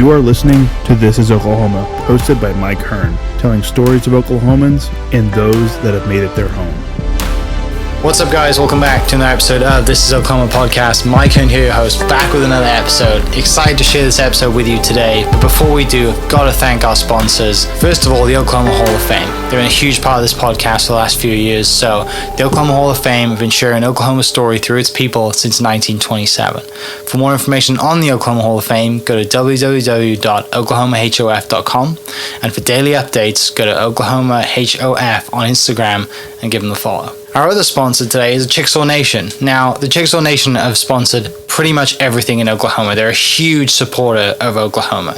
You are listening to This is Oklahoma, hosted by Mike Hearn, telling stories of Oklahomans and those that have made it their home. What's up, guys? Welcome back to another episode of This is Oklahoma podcast. Mike Hearn here, your host, back with another episode. Excited to share this episode with you today. But before we do, I've got to thank our sponsors. First of all, the Oklahoma Hall of Fame. They've been a huge part of this podcast for the last few years. So the Oklahoma Hall of Fame have been sharing Oklahoma's story through its people since 1927. For more information on the Oklahoma Hall of Fame, go to www.oklahomahof.com. And for daily updates, go to oklahomahof on Instagram and give them a follow. Our other sponsor today is Chickasaw Nation. Now, the Chickasaw Nation have sponsored pretty much everything in Oklahoma. They're a huge supporter of Oklahoma.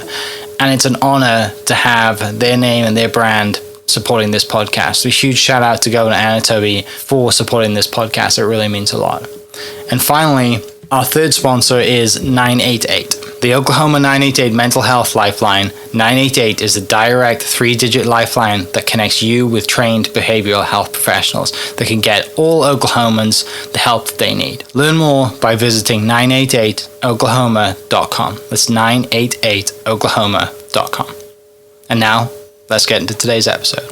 And it's an honor to have their name and their brand supporting this podcast. So a huge shout out to Governor Anatoby for supporting this podcast. It really means a lot. And finally, our third sponsor is 988. The Oklahoma 988 Mental Health Lifeline. 988 is a direct 3-digit lifeline that connects you with trained behavioral health professionals that can get all Oklahomans the help that they need. Learn more by visiting 988oklahoma.com. That's 988oklahoma.com. And now, let's get into today's episode.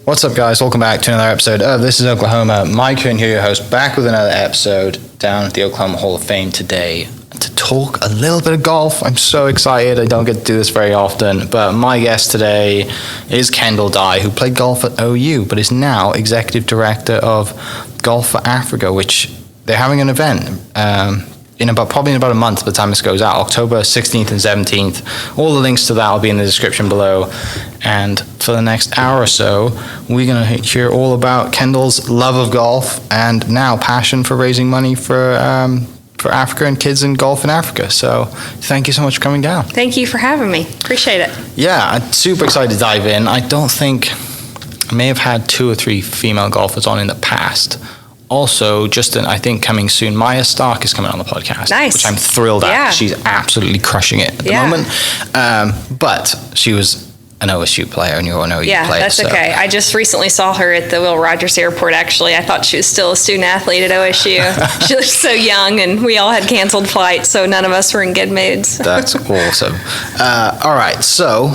What's up, guys? Welcome back to another episode of This is Oklahoma. Mike Hearn here, your host, back with another episode down at the Oklahoma Hall of Fame today to talk a little bit of golf. I'm so excited. I don't get to do this very often, but my guest today is Kendall Dye, who played golf at OU, but is now Executive Director of Golf Fore Africa, which they're having an event probably in about a month by the time this goes out, October 16th and 17th. All the links to that will be in the description below. And for the next hour or so, we're going to hear all about Kendall's love of golf and now passion for raising money for Africa and kids in golf in Africa. So thank you so much for coming down. Thank you for having me. Appreciate it. Yeah, I'm super excited to dive in. I may have had 2 or 3 female golfers on in the past. Also, I think coming soon, Maya Stark is coming on the podcast. Nice. Which I'm thrilled at. She's absolutely crushing it at the moment. But she was an OSU player and you're an OU player. Yeah, that's okay. I just recently saw her at the Will Rogers Airport, actually. I thought she was still a student athlete at OSU. She looked so young, and we all had canceled flights, so none of us were in good moods. That's awesome. All right, so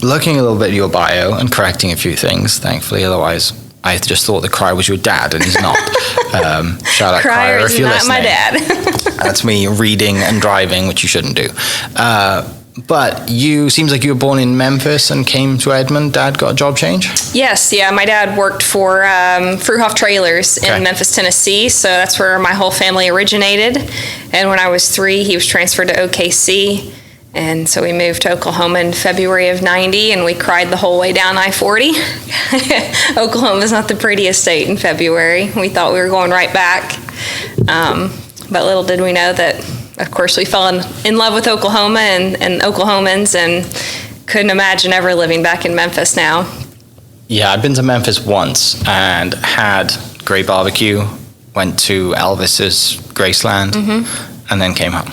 looking a little bit at your bio and correcting a few things, thankfully, otherwise I just thought the Crier was your dad, and he's not. Shout out Crier if you're listening. Crier is not my dad. That's me reading and driving, which you shouldn't do. But seems like you were born in Memphis and came to Edmond. Dad got a job change? Yes, yeah. My dad worked for Fruhoff Trailers in Memphis, Tennessee, so that's where my whole family originated. And when I was 3, he was transferred to OKC. And so we moved to Oklahoma in February of 90, and we cried the whole way down I-40. Oklahoma's not the prettiest state in February. We thought we were going right back. But little did we know that, of course, we fell in love with Oklahoma and Oklahomans, and couldn't imagine ever living back in Memphis now. Yeah, I've been to Memphis once and had great barbecue, went to Elvis's Graceland, and then came home.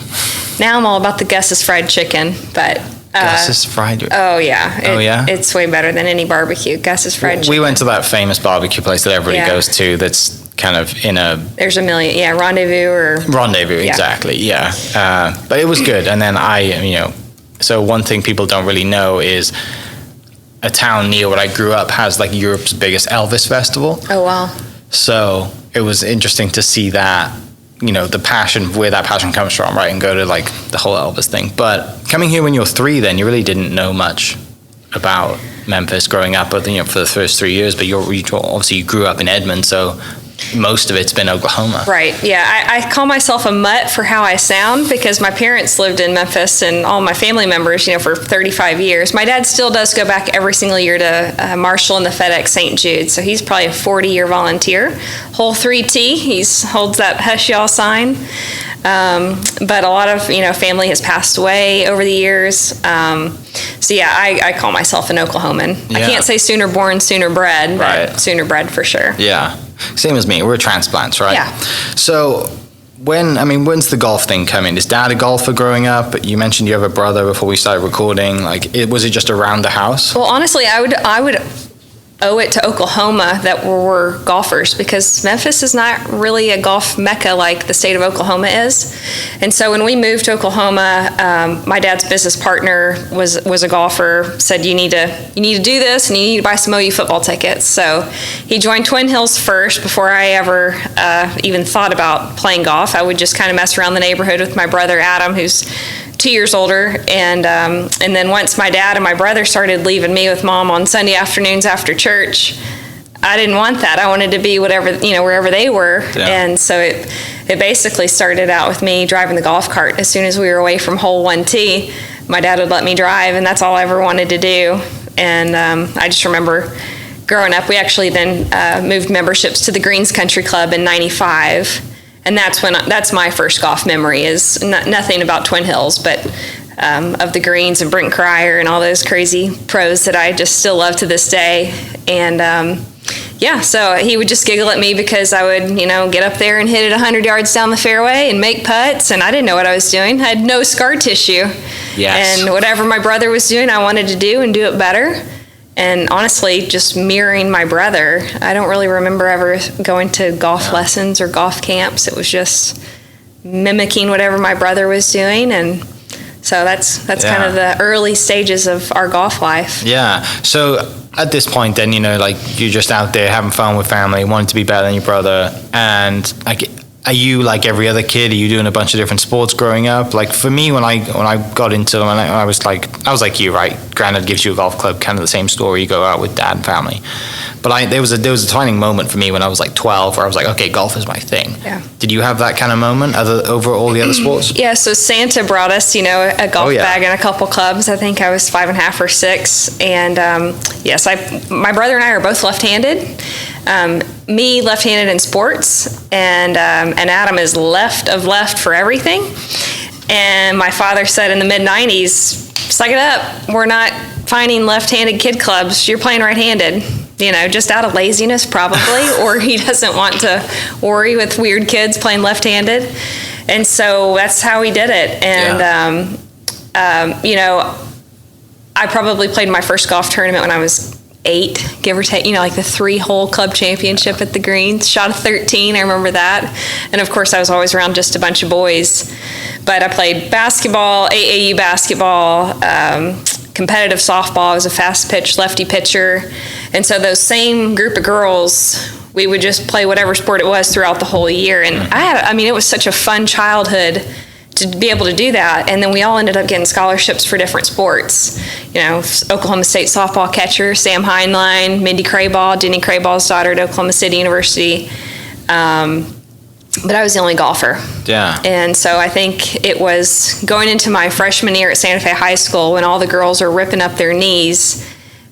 Now I'm all about the Gus's fried chicken, but Gus's fried. Oh yeah. It's way better than any barbecue. Gus's fried chicken. We went to that famous barbecue place that everybody goes to. That's kind of in a. There's a million. Yeah, Rendezvous. Exactly. Yeah, but it was good. And then so one thing people don't really know is a town near where I grew up has like Europe's biggest Elvis festival. Oh wow. So it was interesting to see that. The passion, where that passion comes from, right? And go to like the whole Elvis thing. But coming here when you were 3, then you really didn't know much about Memphis growing up, but for the first 3 years. But obviously you grew up in Edmond, so most of it's been Oklahoma. Right, yeah. I call myself a mutt for how I sound because my parents lived in Memphis and all my family members, for 35 years. My dad still does go back every single year to Marshall and the FedEx St. Jude, so he's probably a 40-year volunteer. Hole 3T, he holds that hush y'all sign. But a lot of, family has passed away over the years. So yeah, I call myself an Oklahoman. Yeah. I can't say sooner born, sooner bred, but sooner bred for sure. Yeah. Same as me. We're transplants, right? Yeah. So when's the golf thing coming? Is Dad a golfer growing up? You mentioned you have a brother before we started recording. Was it just around the house? Well, honestly, I would owe it to Oklahoma that we're golfers, because Memphis is not really a golf mecca like the state of Oklahoma is. And so when we moved to Oklahoma, my dad's business partner was a golfer, said you need to do this, and you need to buy some OU football tickets. So he joined Twin Hills first before I ever even thought about playing golf. I would just kind of mess around the neighborhood with my brother Adam, who's 2 years older, and then once my dad and my brother started leaving me with Mom on Sunday afternoons after church, I didn't want that. I wanted to be wherever they were. Yeah. And so it basically started out with me driving the golf cart. As soon as we were away from hole 1T, my dad would let me drive, and that's all I ever wanted to do. And I just remember growing up, we actually then moved memberships to the Greens Country Club in '95. And that's my first golf memory, is nothing about Twin Hills, but of the Greens and Brent Cryer and all those crazy pros that I just still love to this day. And so he would just giggle at me because I would, get up there and hit it 100 yards down the fairway and make putts, and I didn't know what I was doing. I had no scar tissue. Yes. And whatever my brother was doing, I wanted to do and do it better. And honestly, just mirroring my brother, I don't really remember ever going to golf lessons or golf camps. It was just mimicking whatever my brother was doing. And so that's kind of the early stages of our golf life. Yeah. So at this point then, you're just out there having fun with family, wanting to be better than your brother. And are you like every other kid? Are you doing a bunch of different sports growing up? Like for me, when I got into them, I was like you, right? Granddad gives you a golf club, kind of the same story. You go out with dad and family. But there was a defining moment for me when I was like 12, where I was like, okay, golf is my thing. Yeah. Did you have that kind of moment over all the other sports? Yeah. So Santa brought us, a golf bag and a couple clubs. I think I was 5.5 or 6, and yes, my brother and I are both left-handed. Me left-handed in sports, and Adam is left for everything. And my father said in the mid-90s, suck it up, we're not finding left-handed kid clubs, you're playing right-handed, just out of laziness probably, or he doesn't want to worry with weird kids playing left-handed. And so that's how he did it. And I probably played my first golf tournament when I was 8, give or take, like the 3-hole club championship at the Greens. Shot a 13, I remember that. And of course I was always around just a bunch of boys. But I played basketball, AAU basketball, competitive softball. I was a fast pitch lefty pitcher. And so those same group of girls, we would just play whatever sport it was throughout the whole year. And it was such a fun childhood to be able to do that. And then we all ended up getting scholarships for different sports. Oklahoma State softball catcher Sam Heinlein, Mindy Crayball, Denny Crayball's daughter at Oklahoma City University. But I was the only golfer. Yeah. And so I think it was going into my freshman year at Santa Fe High School when all the girls are ripping up their knees.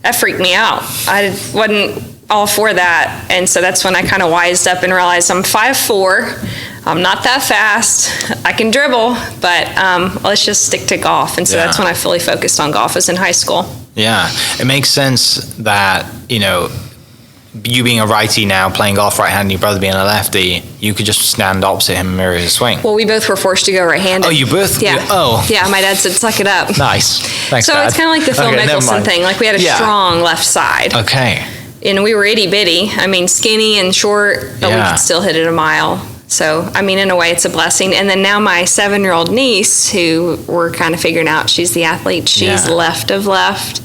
That freaked me out. I wasn't all for that. And so that's when I kind of wised up and realized I'm 5'4". I'm not that fast. I can dribble, but let's just stick to golf. And so that's when I fully focused on golf, was in high school. Yeah. It makes sense that, you being a righty now, playing golf right-handed, your brother being a lefty, you could just stand opposite him and mirror his swing. Well, we both were forced to go right-handed. Oh, you both? Yeah. Oh. Yeah, my dad said, suck it up. Nice. Thanks, So Dad. it's kind of like the Phil Mickelson thing. Like we had a strong left side. Okay. And we were itty-bitty. Skinny and short, but we could still hit it a mile. So, in a way, it's a blessing. And then now my 7-year-old niece, who we're kind of figuring out, she's the athlete. She's left of left.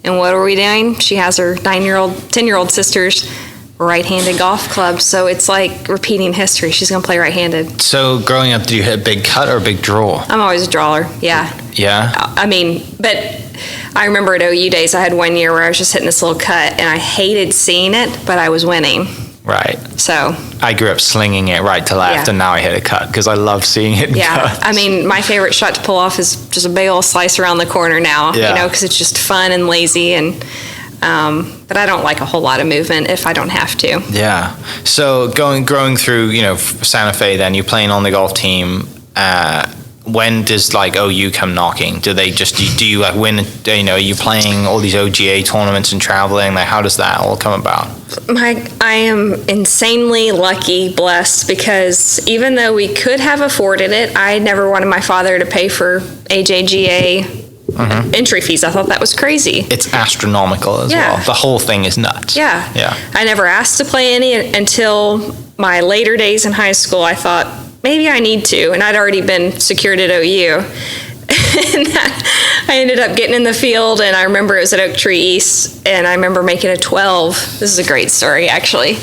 And what are we doing? She has her 10-year-old sister's right-handed golf club. So it's like repeating history. She's going to play right-handed. So growing up, did you hit a big cut or a big draw? I'm always a drawer, yeah. Yeah? But I remember at OU days, I had one year where I was just hitting this little cut, and I hated seeing it, but I was winning. Right. So I grew up slinging it right to left, and now I hit a cut because I love seeing it. Yeah. My favorite shot to pull off is just a big old slice around the corner now, because it's just fun and lazy, and but I don't like a whole lot of movement if I don't have to. Yeah. So growing through, Santa Fe, then you're playing on the golf team. When does OU come knocking? Do you win? Are you playing all these OGA tournaments and traveling? How does that all come about? I am insanely lucky, blessed, because even though we could have afforded it, I never wanted my father to pay for AJGA entry fees. I thought that was crazy. It's astronomical as well. The whole thing is nuts. Yeah. Yeah. I never asked to play any until my later days in high school. I thought, maybe I need to. And I'd already been secured at OU. And I ended up getting in the field, and I remember it was at Oak Tree East, and I remember making a 12. This is a great story, actually.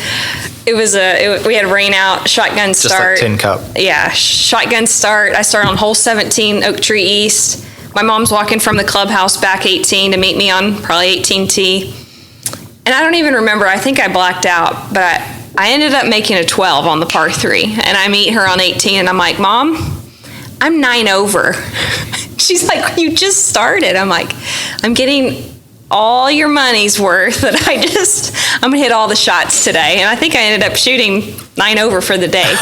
We had rain out, shotgun start. Just like Tin Cup. Yeah, shotgun start. I started on hole 17, Oak Tree East. My mom's walking from the clubhouse back 18 to meet me on probably 18T. And I don't even remember. I think I blacked out, but I ended up making a 12 on the par 3. And I meet her on 18, and I'm like, Mom, I'm 9 over. She's like, you just started. I'm like, I'm getting all your money's worth that I'm gonna hit all the shots today. And I think I ended up shooting 9 over for the day.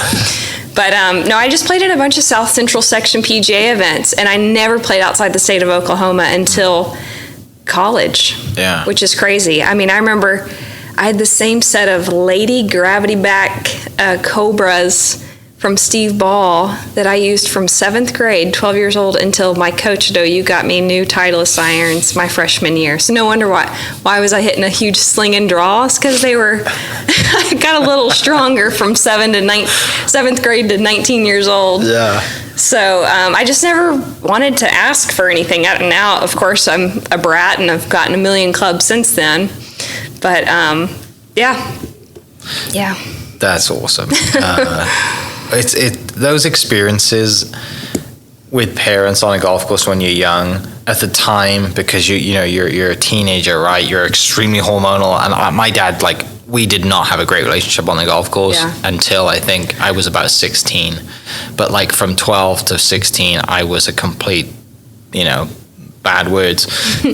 But no, I just played in a bunch of South Central Section PGA events, and I never played outside the state of Oklahoma until college, which is crazy. I mean, I remember I had the same set of Lady Gravity Back Cobras from Steve Ball that I used from 7th grade, 12 years old, until my coach at OU got me new Titleist irons my freshman year. So no wonder why was I hitting a huge sling and draws, because they were, I got a little stronger from 7th grade to 19 years old. Yeah. So I just never wanted to ask for anything. Now, of course, I'm a brat, and I've gotten a million clubs since then. But yeah. That's awesome. Those experiences with parents on a golf course when you're young at the time, because you're a teenager, right? You're extremely hormonal, and my dad, like, we did not have a great relationship on the golf course until I think I was about 16. But like from 12 to 16, I was a complete, bad words,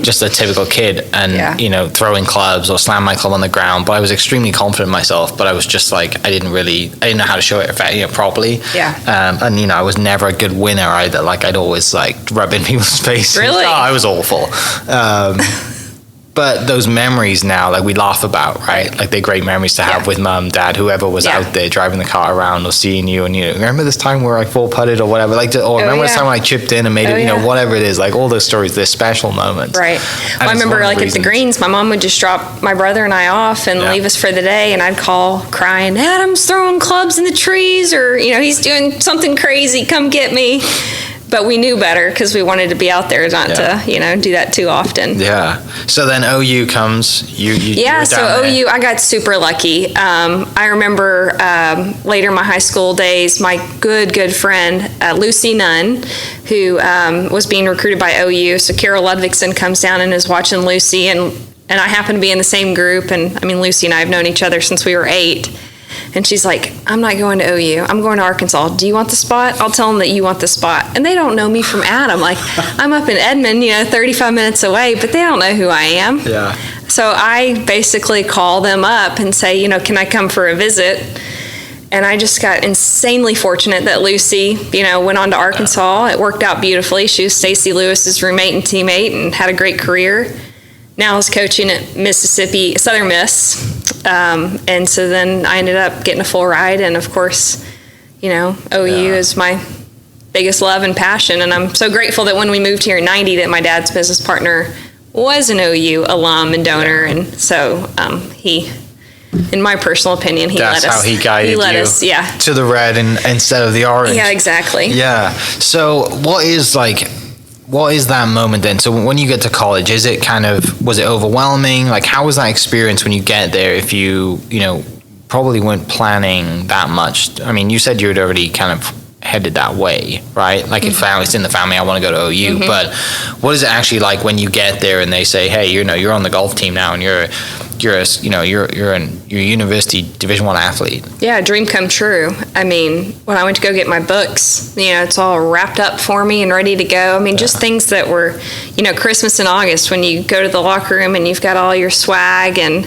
just a typical kid, and throwing clubs or slamming my club on the ground. But I was extremely confident in myself, but I was just like, I didn't know how to show it properly. And I was never a good winner either. Like, I'd always like rub in people's faces. Really? I was awful. But those memories now, like, we laugh about, right? Like, they're great memories to have with mum, dad, whoever was out there driving the car around or seeing you. And, remember this time where I full putted or whatever? Remember this time when I chipped in and made it, whatever it is. Like, all those stories, they're special moments. Right. Well, I remember, like, at the greens, my mom would just drop my brother and I off and leave us for the day. And I'd call crying, Adam's throwing clubs in the trees, or, he's doing something crazy. Come get me. But we knew better because we wanted to be out there, not to, do that too often. Yeah. So then OU comes. So OU, I got super lucky. I remember later in my high school days, my good friend, Lucy Nunn, who was being recruited by OU. So Carol Ludvigson comes down and is watching Lucy, and I happen to be in the same group. And I mean, Lucy and I have known each other since we were 8. And she's like, I'm not going to OU. I'm going to Arkansas. Do you want the spot? I'll tell them that you want the spot. And they don't know me from Adam. Like, I'm up in Edmond, 35 minutes away, but they don't know who I am. Yeah. So I basically call them up and say, can I come for a visit? And I just got insanely fortunate that Lucy, went on to Arkansas. It worked out beautifully. She was Stacey Lewis's roommate and teammate and had a great career. Now I was coaching at Mississippi, Southern Miss. And so then I ended up getting a full ride. And of course, OU is my biggest love and passion. And I'm so grateful that when we moved here in 90, that my dad's business partner was an OU alum and donor. And so he, in my personal opinion, That's let us. That's how he guided you to the red instead of the orange. Yeah, exactly. Yeah. So what is that moment then? So when you get to college, was it overwhelming? Like, how was that experience when you get there, if you probably weren't planning that much? I mean, you said you had already kind of headed that way, right? Like, if it's in the family, I want to go to OU. Mm-hmm. But what is it actually like when you get there and they say, hey, you're on the golf team now, and you're a university Division I athlete? Yeah, dream come true. I mean, when I went to go get my books, it's all wrapped up for me and ready to go. I mean, just things that were, Christmas in August, when you go to the locker room and you've got all your swag, and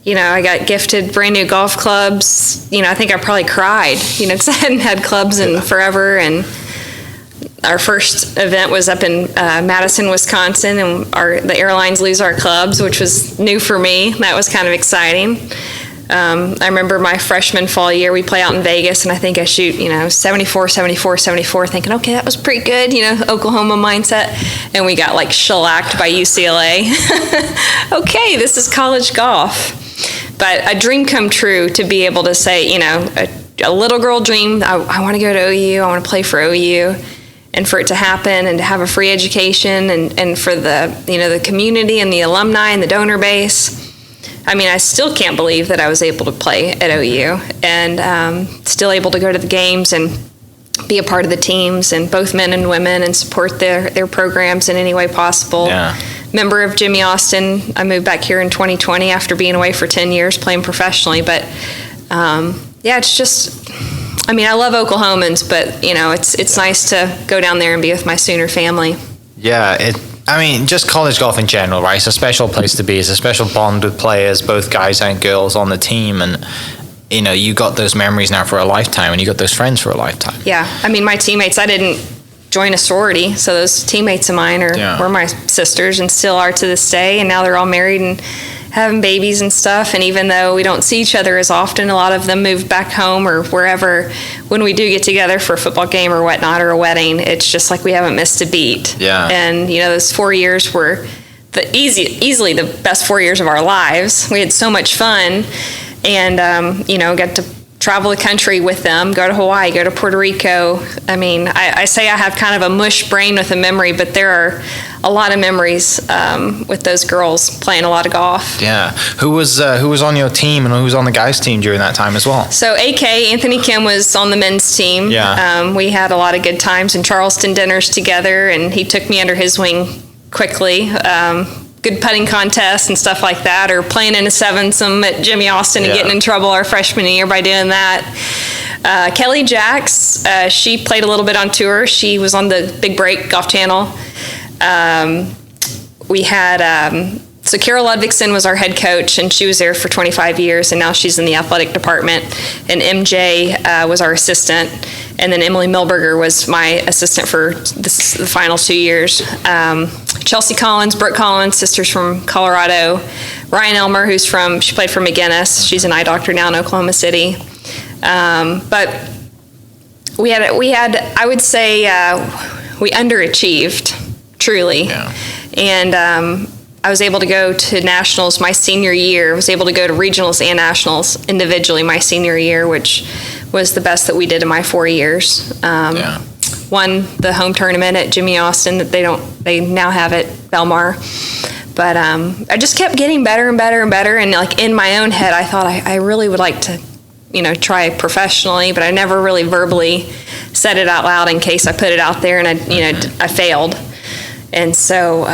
I got gifted brand new golf clubs. I think I probably cried, because I hadn't had clubs in forever. And our first event was up in Madison, Wisconsin, and the airlines lose our clubs, which was new for me. That was kind of exciting. I remember my freshman fall year, we play out in Vegas, and I think I shoot, 74, 74, 74, thinking, okay, that was pretty good, Oklahoma mindset. And we got shellacked by UCLA. Okay, this is college golf. But a dream come true to be able to say, a little girl dream, I want to go to OU, I want to play for OU. And for it to happen and to have a free education and for the community and the alumni and the donor base. I mean, I still can't believe that I was able to play at OU and still able to go to the games and be a part of the teams and both men and women and support their programs in any way possible. Yeah. Member of Jimmy Austin. I moved back here in 2020 after being away for 10 years playing professionally. But it's just, I love Oklahomans, but it's nice to go down there and be with my Sooner family. Yeah, just college golf in general, right? It's a special place to be. It's a special bond with players, both guys and girls on the team. And, you got those memories now for a lifetime, and you got those friends for a lifetime. Yeah. My teammates, I didn't join a sorority, so those teammates of mine were my sisters and still are to this day. And now they're all married and having babies and stuff. And even though we don't see each other as often, a lot of them moved back home or wherever. When we do get together for a football game or whatnot or a wedding, it's just like we haven't missed a beat. Yeah. And those 4 years were easily the best 4 years of our lives. We had so much fun, and got to travel the country with them, go to Hawaii, go to Puerto Rico. I say I have kind of a mush brain with a memory, but there are a lot of memories with those girls playing a lot of golf. Yeah. Who was on your team and who was on the guys' team during that time as well? So AK, Anthony Kim, was on the men's team. Yeah. We had a lot of good times in Charleston dinners together, and he took me under his wing quickly. Good putting contests and stuff like that, or playing in a sevensome at Jimmy Austin and getting in trouble our freshman year by doing that. Kelly Jacks, she played a little bit on tour. She was on the Big Break Golf Channel. We had, so Carol Ludvigsen was our head coach, and she was there for 25 years, and now she's in the athletic department. And MJ was our assistant, and then Emily Milberger was my assistant for the final 2 years. Chelsea Collins, Brooke Collins, sisters from Colorado. Ryan Elmer, she played for McGinnis. She's an eye doctor now in Oklahoma City. But we had, I would say, we underachieved, truly. Yeah. And I was able to go to nationals my senior year. I was able to go to regionals and nationals individually my senior year, which was the best that we did in my 4 years. Won the home tournament at Jimmy Austin that they now have at Belmar. But I just kept getting better and better and better. And in my own head, I thought I really would like to, try professionally, but I never really verbally said it out loud in case I put it out there and I failed. And so,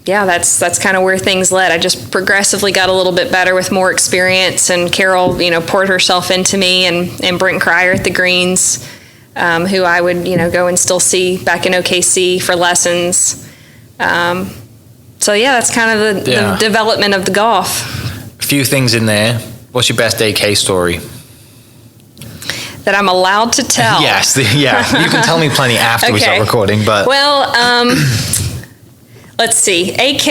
that's kind of where things led. I just progressively got a little bit better with more experience, and Carol, poured herself into me, and Brent Cryer at the greens, who I would, go and still see back in OKC for lessons. That's kind of the development of the golf. A few things in there. What's your best AK story? That I'm allowed to tell. Yes, you can tell me plenty after we start recording, but... Well, let's see. AK,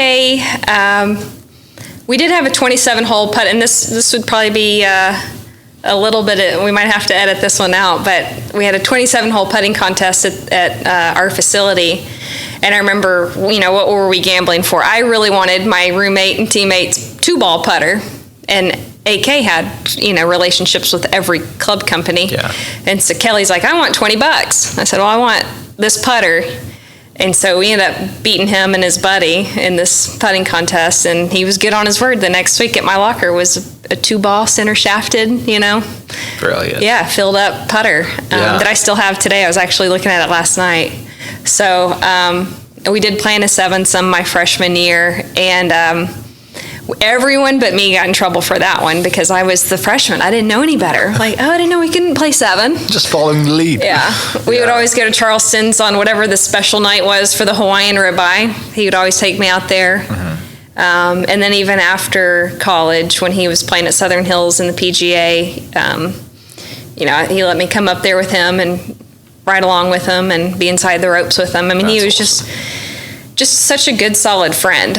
we did have a 27-hole putt, and this would probably be a little bit, we might have to edit this one out, but we had a 27-hole putting contest at our facility, and I remember, what were we gambling for? I really wanted my roommate and teammate's 2-ball putter, and AK had, relationships with every club company. Yeah. And so Kelly's like, I want $20. I said, well, I want this putter. And so we ended up beating him and his buddy in this putting contest, and he was good on his word. The next week at my locker was a 2-ball center shafted, Brilliant. Yeah, filled up putter that I still have today. I was actually looking at it last night. So we did play in a sevensome my freshman year, and everyone but me got in trouble for that one because I was the freshman. I didn't know any better. I didn't know we couldn't play 7. Just following the lead. Yeah. We would always go to Charleston's on whatever the special night was for the Hawaiian ribeye. He would always take me out there. Mm-hmm. And then even after college, when he was playing at Southern Hills in the PGA, he let me come up there with him and ride along with him and be inside the ropes with him. He was awesome. just such a good, solid friend.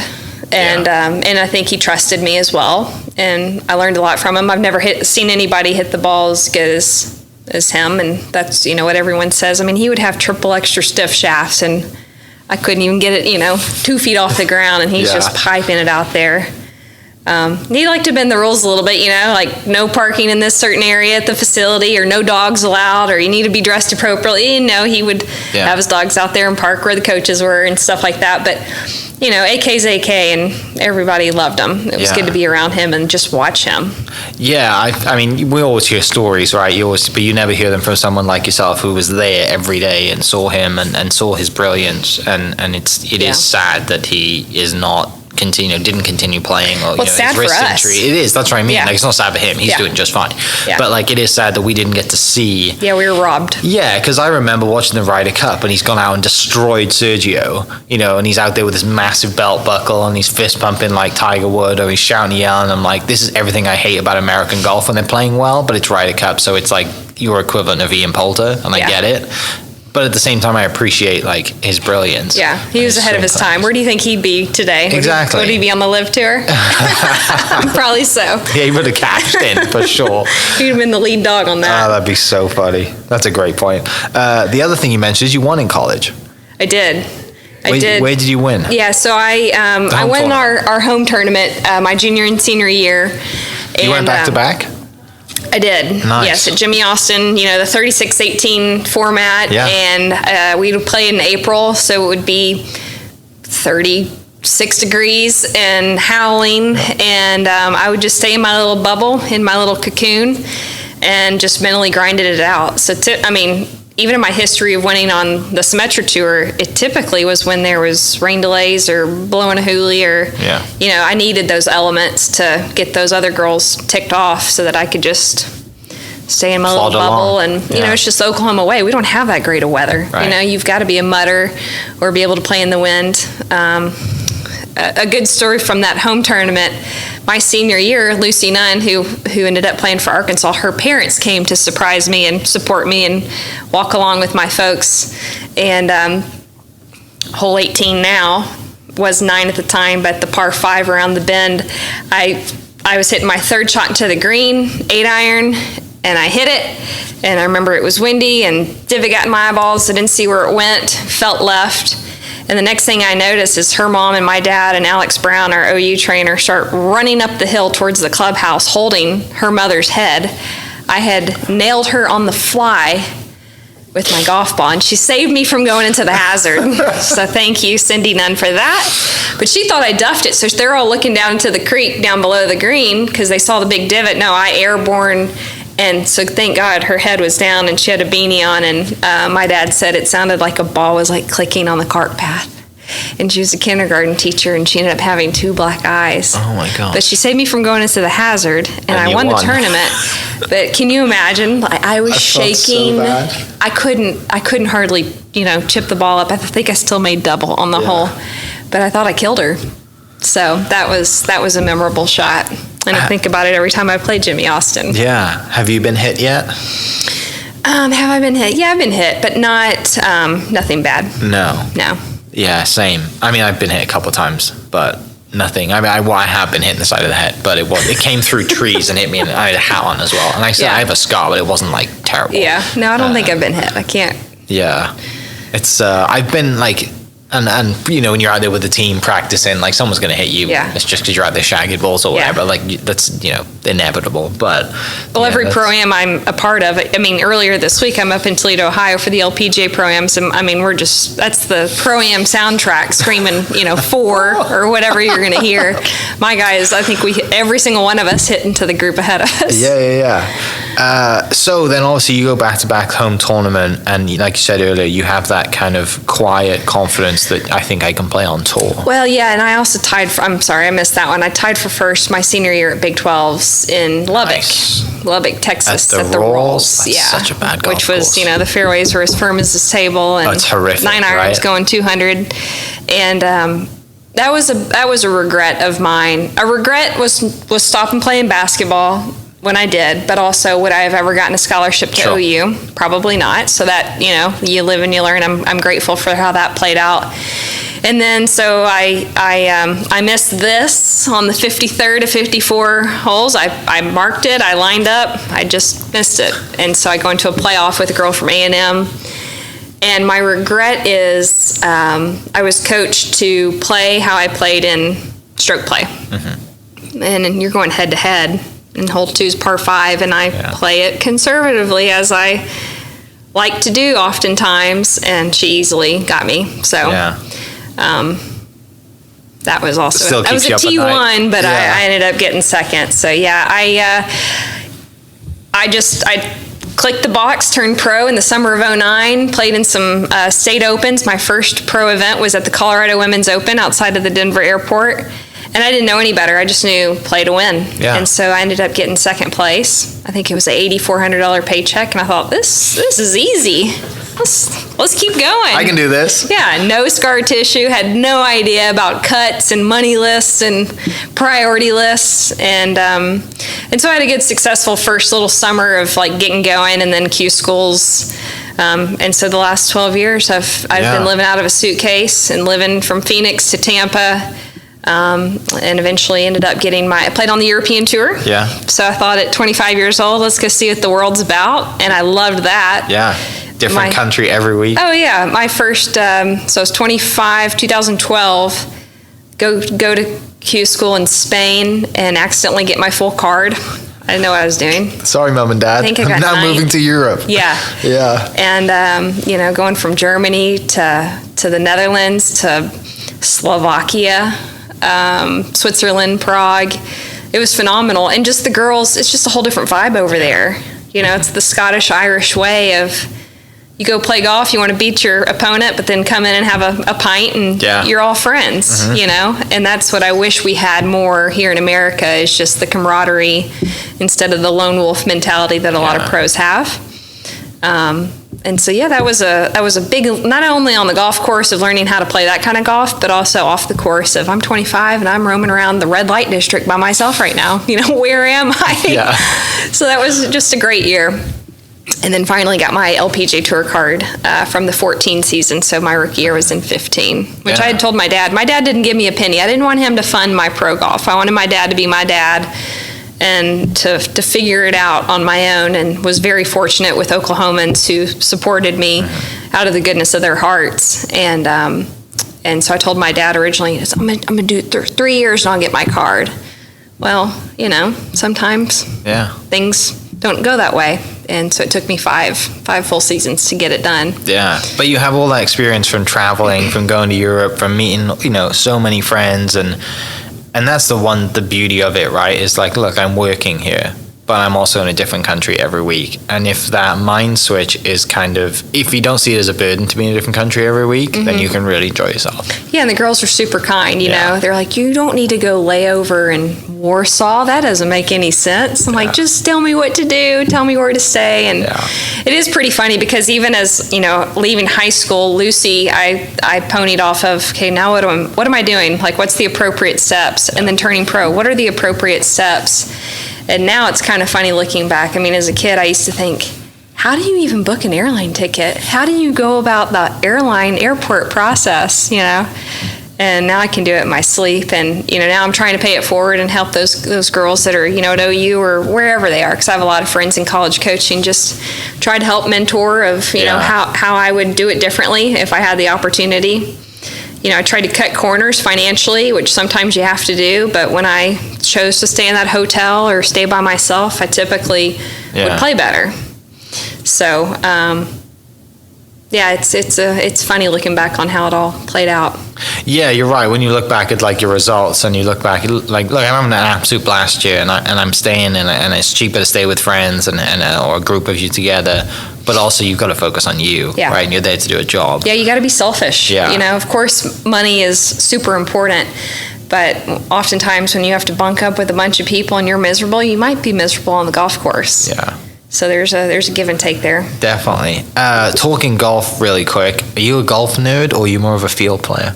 And I think he trusted me as well. And I learned a lot from him. I've never seen anybody hit the ball as good as him. And that's, what everyone says. I mean, he would have triple extra stiff shafts, and I couldn't even get it, 2 feet off the ground, and he's just piping it out there. He liked to bend the rules a little bit, like no parking in this certain area at the facility, or no dogs allowed, or you need to be dressed appropriately. He would have his dogs out there and park where the coaches were and stuff like that. But, AK's AK, and everybody loved him. It was good to be around him and just watch him. Yeah, I mean, we always hear stories, right? But you never hear them from someone like yourself who was there every day and saw him and saw his brilliance. And it is sad that he is not didn't continue playing, or it's sad his wrist for us. injury. It is. That's what I mean. Like, it's not sad for him. He's doing just fine. Yeah. But like, it is sad that we didn't get to see. Yeah, we were robbed. Yeah, because I remember watching the Ryder Cup, and he's gone out and destroyed Sergio. And he's out there with this massive belt buckle, and he's fist pumping like Tiger would, or he's shouting, yelling. I'm like, this is everything I hate about American golf when they're playing well. But it's Ryder Cup, so it's like your equivalent of Ian Poulter, and I get it. But at the same time, I appreciate like his brilliance. Yeah, he was ahead of his time. Where do you think he'd be today? Exactly. Would he be on the Live Tour? Probably so. Yeah, he would have cashed in for sure. He'd have been the lead dog on that. Oh, that'd be so funny. That's a great point. The other thing you mentioned is you won in college. I did. Where did you win? Yeah, so I won our home tournament my junior and senior year. You went back to back? I did. Nice. Yes, at Jimmy Austin, the 36-18 format. Yeah. And we would play in April, so it would be 36 degrees and howling. And I would just stay in my little bubble, in my little cocoon, and just mentally grinded it out. So, even in my history of winning on the Symetra Tour, it typically was when there was rain delays or blowing a hoolie, or, I needed those elements to get those other girls ticked off so that I could just stay in my little bubble. And, it's just Oklahoma way. We don't have that great of weather. Right. You've got to be a mutter or be able to play in the wind. A good story from that home tournament, my senior year, Lucy Nunn, who ended up playing for Arkansas, her parents came to surprise me and support me and walk along with my folks. And hole 18 now was 9 at the time, but the par 5 around the bend, I was hitting my third shot into the green, 8-iron, and I hit it. And I remember it was windy and divot got in my eyeballs. I didn't see where it went, felt left. And the next thing I noticed is her mom and my dad and Alex Brown, our OU trainer, start running up the hill towards the clubhouse holding her mother's head. I had nailed her on the fly with my golf ball, and she saved me from going into the hazard. So thank you, Cindy Nunn, for that. But she thought I duffed it, so they're all looking down into the creek down below the green because they saw the big divot. No, I airborne. And so thank God her head was down and she had a beanie on, and my dad said it sounded like a ball was like clicking on the cart path. And she was a kindergarten teacher, and she ended up having 2 black eyes. Oh my God. But she saved me from going into the hazard, and I won the tournament. But can you imagine? I was shaking. So bad. I couldn't hardly, chip the ball up. I think I still made double on the hole. But I thought I killed her. So that was a memorable shot. And I think about it every time I play Jimmy Austin. Yeah. Have you been hit yet? Have I been hit? Yeah, I've been hit, but not nothing bad. No. Yeah, same. I mean, I've been hit a couple times, but nothing. I mean, I have been hit in the side of the head, but it came through trees and hit me, and I had a hat on as well. And I said I have a scar, but it wasn't like terrible. Yeah. No, I don't think I've been hit. I can't. Yeah. It's I've been like. And when you're out there with the team practicing, like someone's going to hit you. Yeah. It's just because you're out there shagging balls or whatever. Like that's inevitable. But every pro-am I'm a part of. I mean, earlier this week I'm up in Toledo, Ohio for the LPGA pro-ams, and I mean that's the pro-am soundtrack screaming, for or whatever you're going to hear. My guys, I think every single one of us hit into the group ahead of us. Yeah. So then obviously you go back-to-back home tournament, and like you said earlier, you have that kind of quiet confidence that I think I can play on tour. Well, yeah, and I also I'm sorry, I missed that one. I tied for first my senior year at Big 12s in Lubbock. Nice. Lubbock, Texas, at the Rolls. That's such a bad golf which was, course. The fairways were as firm as this table, and it's horrific, 9 irons going 200, and that was a regret of mine. A regret was stopping playing basketball when I did, but also would I have ever gotten a scholarship to OU? Probably not. So that, you live and you learn. I'm grateful for how that played out. And then so I missed this on the 53rd of 54 holes. I marked it. I lined up. I just missed it. And so I go into a playoff with a girl from A&M. And my regret is I was coached to play how I played in stroke play. And you're going head to head. And hole 2 is par 5, and I play it conservatively as I like to do oftentimes, and she easily got me. So that was also that was a T1, but I ended up getting second. So I clicked the box, turned pro in the summer of '09, played in some state opens. My first pro event was at the Colorado Women's Open outside of the Denver airport. And I didn't know any better. I just knew play to win. Yeah. And so I ended up getting second place. I think it was an $8,400 paycheck. And I thought, this is easy. Let's keep going. I can do this. Yeah, no scar tissue. Had no idea about cuts and money lists and priority lists. And so I had a good, successful first little summer of like getting going, and then Q schools. And so the last 12 years, I've been living out of a suitcase and living from Phoenix to Tampa. And eventually ended up I played on the European Tour. Yeah. So I thought at 25 years old, let's go see what the world's about. And I loved that. Yeah. Different country every week. Oh, yeah. My first, so I was 25, 2012, go to Q school in Spain and accidentally get my full card. I didn't know what I was doing. Sorry, Mom and Dad. I think I got I'm now 9. moving to Europe. Yeah. Yeah. And, going from Germany to the Netherlands to Slovakia, Switzerland, Prague. It was phenomenal. And just the girls, it's just a whole different vibe over there. It's the Scottish-Irish way of, you go play golf, you want to beat your opponent, but then come in and have a pint and you're all friends, And that's what I wish we had more here in America, is just the camaraderie instead of the lone wolf mentality that a lot of pros have. And so, that was a big, not only on the golf course of learning how to play that kind of golf, but also off the course of, I'm 25 and I'm roaming around the red light district by myself right now. Where am I? Yeah. So that was just a great year. And then finally got my LPGA Tour card from the 14 season. So my rookie year was in 15, which I had told my dad. My dad didn't give me a penny. I didn't want him to fund my pro golf. I wanted my dad to be my dad and to figure it out on my own, and was very fortunate with Oklahomans who supported me out of the goodness of their hearts. And so I told my dad originally, I'm gonna do 3 years and I'll get my card. Well, sometimes things don't go that way. And so it took me five full seasons to get it done. Yeah. But you have all that experience from traveling, from going to Europe, from meeting, so many friends, and that's the beauty of it, right? Is like, look, I'm working here, but I'm also in a different country every week. And if that mind switch is if you don't see it as a burden to be in a different country every week, then you can really enjoy yourself. Yeah, and the girls are super kind, you know. They're like, you don't need to go lay over in Warsaw. That doesn't make any sense. I'm like, just tell me what to do, tell me where to stay. And it is pretty funny because even as, leaving high school, Lucy, I ponied off of, okay, now what am I doing? Like, what's the appropriate steps? And then turning pro, what are the appropriate steps? And now it's kind of funny looking back. I mean, as a kid, I used to think, how do you even book an airline ticket? How do you go about the airport process, And now I can do it in my sleep. And, now I'm trying to pay it forward and help those girls that are, at OU or wherever they are. Because I have a lot of friends in college coaching, just try to help mentor of, how I would do it differently if I had the opportunity. I tried to cut corners financially, which sometimes you have to do, but when I chose to stay in that hotel or stay by myself, I typically would play better. So, it's funny looking back on how it all played out. Yeah, you're right. When you look back at your results and you look back, look, I'm having an absolute blast here, and I'm staying, and it's cheaper to stay with friends and or a group of you together. But also, you've got to focus on you, right? And you're there to do a job. Yeah, you got to be selfish. Yeah. Of course, money is super important, but oftentimes when you have to bunk up with a bunch of people and you're miserable, you might be miserable on the golf course. Yeah. So there's a give and take there. Definitely. Talking golf really quick, are you a golf nerd or are you more of a field player?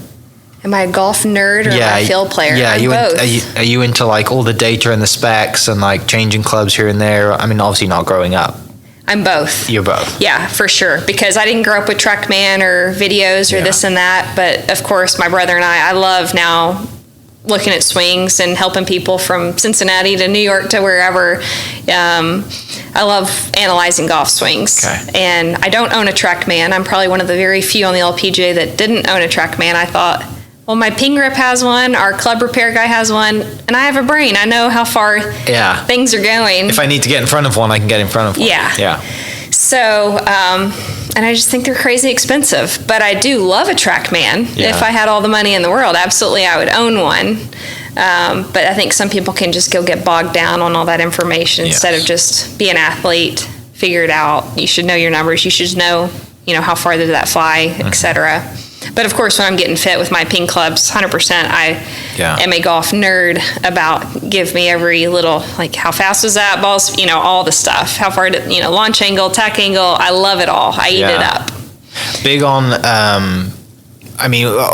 Am I a golf nerd or am I a field player? Yeah, I'm both. Are you into all the data and the specs and changing clubs here and there? I mean, obviously not growing up. I'm both. You're both. Yeah, for sure. Because I didn't grow up with TrackMan or videos or this and that. But of course, my brother and I love now looking at swings and helping people from Cincinnati to New York to wherever. I love analyzing golf swings. Okay. And I don't own a TrackMan. I'm probably one of the very few on the LPGA that didn't own a TrackMan. I thought, well, my ping grip has one, our club repair guy has one, and I have a brain. I know how far things are going. If I need to get in front of one, I can get in front of one. Yeah. So, and I just think they're crazy expensive. But I do love a TrackMan. Yeah. If I had all the money in the world, absolutely I would own one. But I think some people can just go get bogged down on all that information instead of just be an athlete, figure it out. You should know your numbers. You should know, how far did that fly, et cetera. But of course, when I'm getting fit with my ping clubs, 100%, I am a golf nerd about give me every little, like how fast was that, balls, all the stuff. How far did, launch angle, tack angle, I love it all. I eat it up. Big on,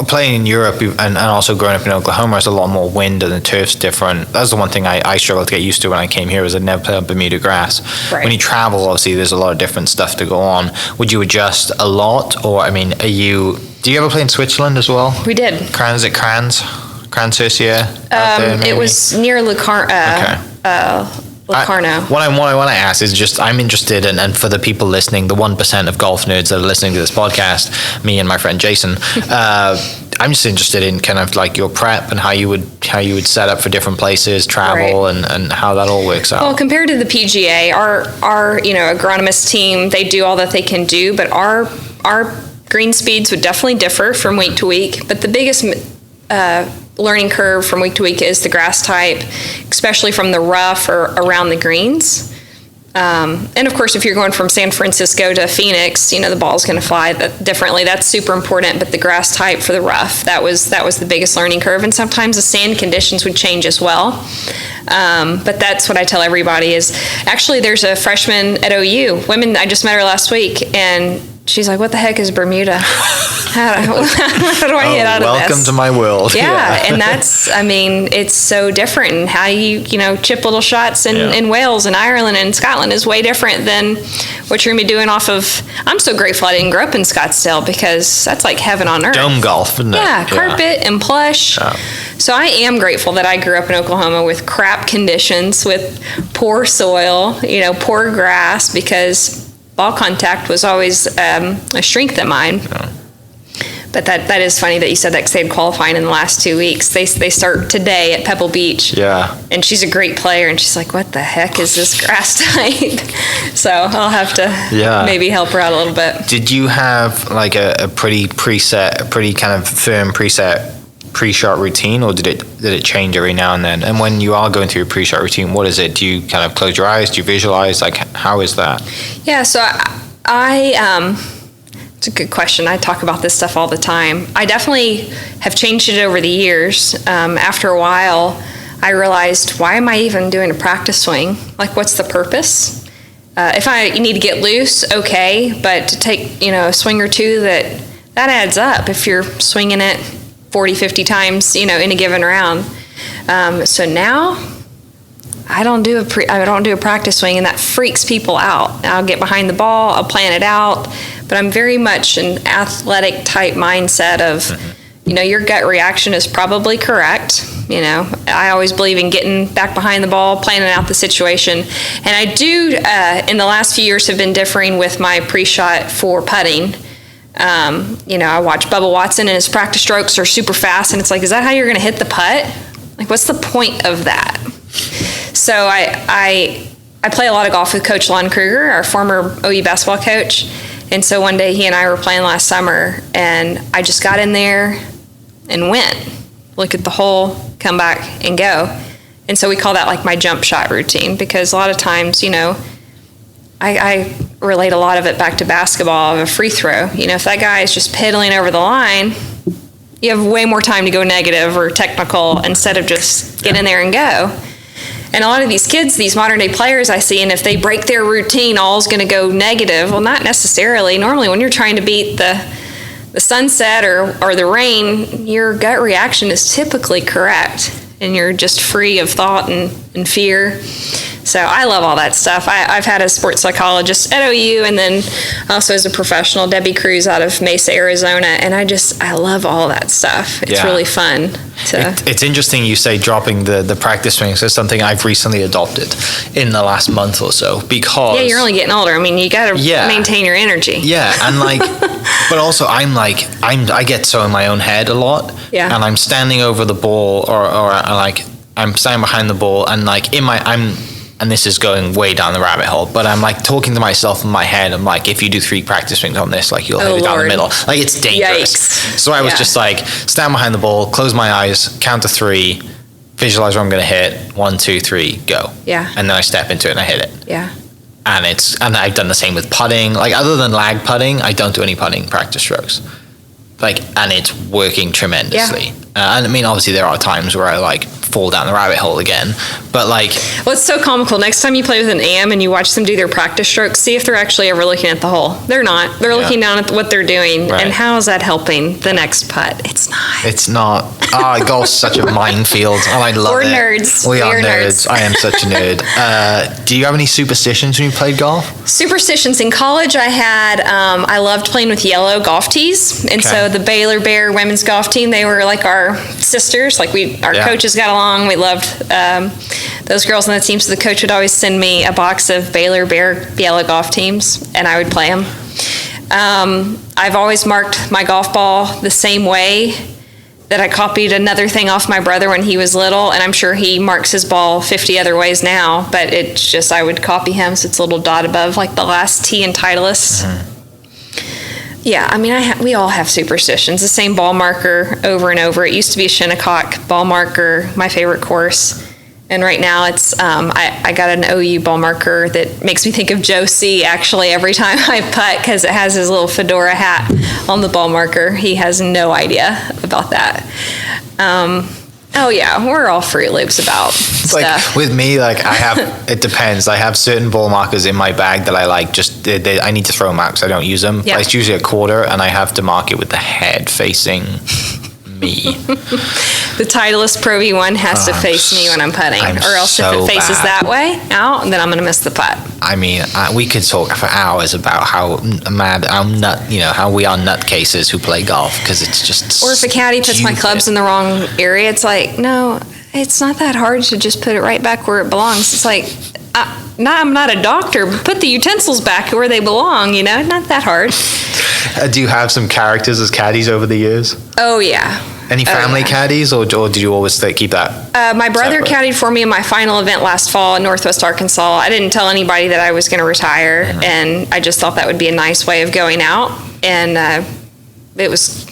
playing in Europe and also growing up in Oklahoma, there's a lot more wind and the turf's different. That's the one thing I struggled to get used to when I came here was I'd never played on Bermuda grass. Right. When you travel, obviously, there's a lot of different stuff to go on. Would you adjust a lot? Or, do you ever play in Switzerland as well? We did. Crans? Cercia? It was near Locarno. What I want to ask is just, I'm interested in, and for the people listening, the 1% of golf nerds that are listening to this podcast, me and my friend Jason, I'm just interested in kind of like your prep and how you would set up for different places, travel, and how that all works out. Well, compared to the PGA, our agronomist team, they do all that they can do, but our green speeds would definitely differ from week to week. But the biggest learning curve from week to week is the grass type, especially from the rough or around the greens. And of course, if you're going from San Francisco to Phoenix, the ball's going to fly differently. That's super important. But the grass type for the rough, that was the biggest learning curve. And sometimes the sand conditions would change as well. But that's what I tell everybody is actually there's a freshman at OU. I just met her last week, and she's like, what the heck is Bermuda? How do I get out of this? Welcome to my world. Yeah, and that's, it's so different. And how you chip little shots in Wales and Ireland and Scotland is way different than what you're going to be doing off of. I'm so grateful I didn't grow up in Scottsdale because that's like heaven on earth. Dome golf, isn't it? Yeah, carpet and plush. Yeah. So I am grateful that I grew up in Oklahoma with crap conditions, with poor soil, poor grass, because ball contact was always a strength of mine. Yeah. But that is funny that you said that because they had qualifying in the last 2 weeks. They start today at Pebble Beach. Yeah. And she's a great player, and she's like, what the heck is this grass type? So I'll have to maybe help her out a little bit. Did you have like a pretty kind of firm preset pre-shot routine, or did it change every now and then? And when you are going through a pre-shot routine, what is it? Do you kind of close your eyes? Do you visualize? Like, how is that? Yeah, so I it's a good question. I talk about this stuff all the time. I definitely have changed it over the years. After a while, I realized, why am I even doing a practice swing? Like, what's the purpose? If I need to get loose, okay, but to take, a swing or two, that adds up if you're swinging it 40, 50 times, in a given round. So now I don't do a practice swing, and that freaks people out. I'll get behind the ball, I'll plan it out, but I'm very much an athletic type mindset of, your gut reaction is probably correct. I always believe in getting back behind the ball, planning out the situation. And I do, in the last few years, have been differing with my pre-shot for putting. I watch Bubba Watson, and his practice strokes are super fast, and it's like, is that how you're going to hit the putt? Like, what's the point of that? So I play a lot of golf with Coach Lon Kruger, our former OU basketball coach. And so one day he and I were playing last summer, and I just got in there and went. Look at the hole, come back, and go. And so we call that like my jump shot routine, because a lot of times, I relate a lot of it back to basketball, of a free throw. If that guy is just piddling over the line, you have way more time to go negative or technical instead of just get in there and go. And a lot of these kids, these modern day players I see, and if they break their routine, all's going to go negative. Well, not necessarily. Normally, when you're trying to beat the sunset or the rain, your gut reaction is typically correct, and you're just free of thought and and fear. So I love all that stuff. I've had a sports psychologist at OU, and then also as a professional, Debbie Cruz out of Mesa, Arizona. And I love all that stuff. It's really fun. It's interesting you say dropping the practice swings is something I've recently adopted in the last month or so, because... Yeah, you're only getting older. I mean, you got to maintain your energy. Yeah, and like... But also, I get so in my own head a lot. Yeah. And I'm standing over the ball, or like, I'm standing behind the ball, and like, and this is going way down the rabbit hole, but I'm like talking to myself in my head. I'm like, if you do 3 practice swings on this, like you'll hit it down the middle. Like, it's dangerous. Yikes. So I was just like, stand behind the ball, close my eyes, count to 3, visualize where I'm going to hit. 1, 2, 3, go. Yeah. And then I step into it and I hit it. Yeah. And I've done the same with putting. Like, other than lag putting, I don't do any putting practice strokes. Like, and it's working tremendously. Yeah. And I mean, obviously there are times where I like fall down the rabbit hole again, but like... Well, it's so comical. Next time you play with an AM and you watch them do their practice strokes, see if they're actually ever looking at the hole. They're not. They're looking down at what they're doing. Right. And how is that helping the next putt? It's not. It's not. Golf's such a minefield. Oh, I love We're it. nerds. We are nerds. I am such a nerd. Do you have any superstitions when you played golf? Superstitions. In college, I loved playing with yellow golf tees. And so the Baylor Bear women's golf team, they were like our sisters. Like our coaches got along. We loved those girls on the team. So the coach would always send me a box of Baylor Bear yellow golf teams, and I would play them. I've always marked my golf ball the same way that I copied another thing off my brother when he was little, and I'm sure he marks his ball 50 other ways now, but it's just I would copy him, so it's a little dot above like the last T in Titleist. Mm-hmm. Yeah, I mean, we all have superstitions. The same ball marker over and over. It used to be a Shinnecock ball marker, my favorite course. And right now it's, I got an OU ball marker that makes me think of Joe C. actually every time I putt, because it has his little fedora hat on the ball marker. He has no idea about that. Oh yeah, we're all Fruit Loops about stuff. Like with me, like it depends. I have certain ball markers in my bag that I like. I need to throw them out because I don't use them. Yep. It's usually a quarter, and I have to mark it with the head facing me. The Titleist Pro V1 has to face me when I'm putting, or else if it faces that way out, then I'm going to miss the putt. I mean, we could talk for hours about how we are nutcases who play golf, because it's just. Or if a caddy puts my clubs in the wrong area, it's like, no, it's not that hard to just put it right back where it belongs. It's like, I'm not a doctor, but put the utensils back where they belong. Not that hard. Do you have some characters as caddies over the years? Oh yeah. Any family caddies, or did you always keep that? My brother separate? caddied for me in my final event last fall in Northwest Arkansas. I didn't tell anybody that I was going to retire, and I just thought that would be a nice way of going out. And it was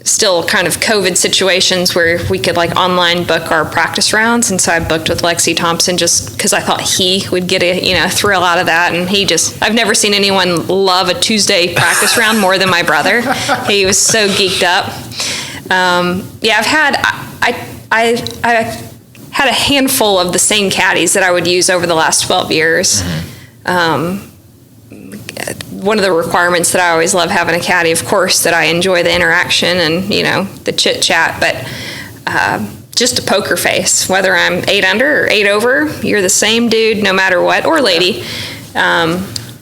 still kind of COVID situations where we could like online book our practice rounds, and so I booked with Lexi Thompson just because I thought he would get a thrill out of that. And I've never seen anyone love a Tuesday practice round more than my brother. He was so geeked up. I've had I had a handful of the same caddies that I would use over the last 12 years. One of the requirements that I always love having a caddy, of course, that I enjoy the interaction and the chit chat, but just a poker face. Whether I'm 8 under or 8 over, you're the same dude no matter what, or lady.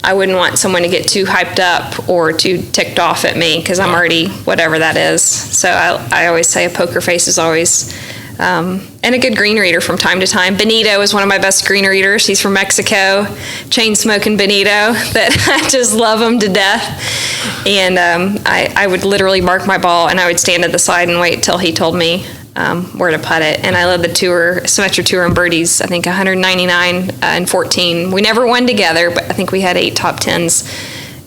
I wouldn't want someone to get too hyped up or too ticked off at me, because I'm already whatever that is. So I always say a poker face is always, and a good green reader from time to time. Benito is one of my best green readers. He's from Mexico, chain smoking Benito, that I just love him to death. And I would literally mark my ball, and I would stand at the side and wait till he told me where to putt it. And I led the Symetra Tour in birdies, I think 199 and 14. We never won together, but I think we had 8 top 10s.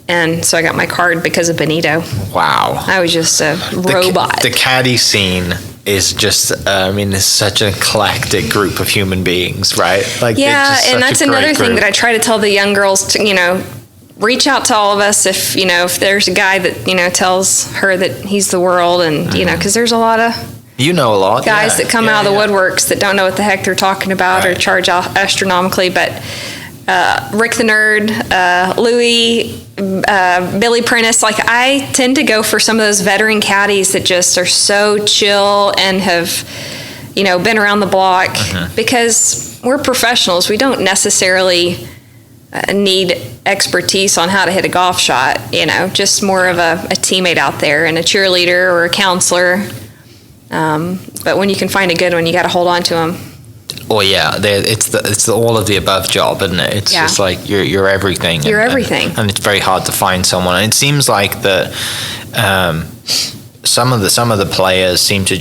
And so I got my card because of Benito. Wow. I was just a robot. The caddy scene is just, it's such an eclectic group of human beings, right? Like, yeah, and that's another thing that I try to tell the young girls to, reach out to all of us if there's a guy that, tells her that he's the world, and, because there's a lot of a lot guys that come out of the woodworks that don't know what the heck they're talking about, or charge astronomically. But Rick the Nerd, Louie, Billy Prentice, like I tend to go for some of those veteran caddies that just are so chill and have been around the block, because we're professionals. We don't necessarily need expertise on how to hit a golf shot, just more of a teammate out there and a cheerleader or a counselor. But when you can find a good one, you got to hold on to them. Well, yeah, it's the all of the above job, isn't it? It's just like you're everything. You're everything. And it's very hard to find someone. And it seems like that some of the players seem to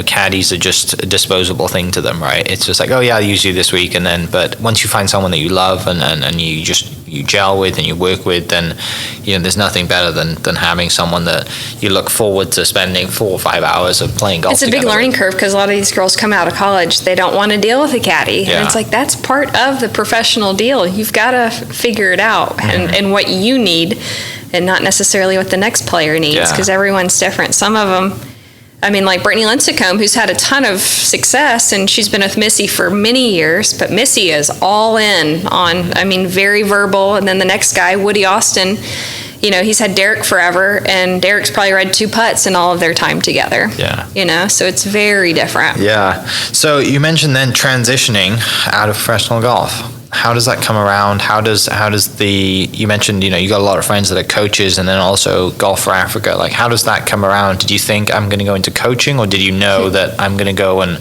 caddies are just a disposable thing to them, right? It's just like, oh yeah, I'll use you this week, but once you find someone that you love and you gel with and you work with, then there's nothing better than having someone that you look forward to spending 4 or 5 hours of playing golf. It's a big learning curve, because a lot of these girls come out of college, they don't want to deal with a caddy, and it's like, that's part of the professional deal. You've got to figure it out and what you need, and not necessarily what the next player needs, because everyone's different. Some of them, like Brittany Lincecum, who's had a ton of success, and she's been with Missy for many years, but Missy is all in on, very verbal. And then the next guy, Woody Austin, he's had Derek forever, and Derek's probably read 2 putts in all of their time together. Yeah. So it's very different. Yeah. So you mentioned then transitioning out of professional golf. How does that come around? You mentioned, you got a lot of friends that are coaches, and then also Golf Fore Africa. Like, how does that come around? Did you think, I'm going to go into coaching, or did you know that I'm going to go and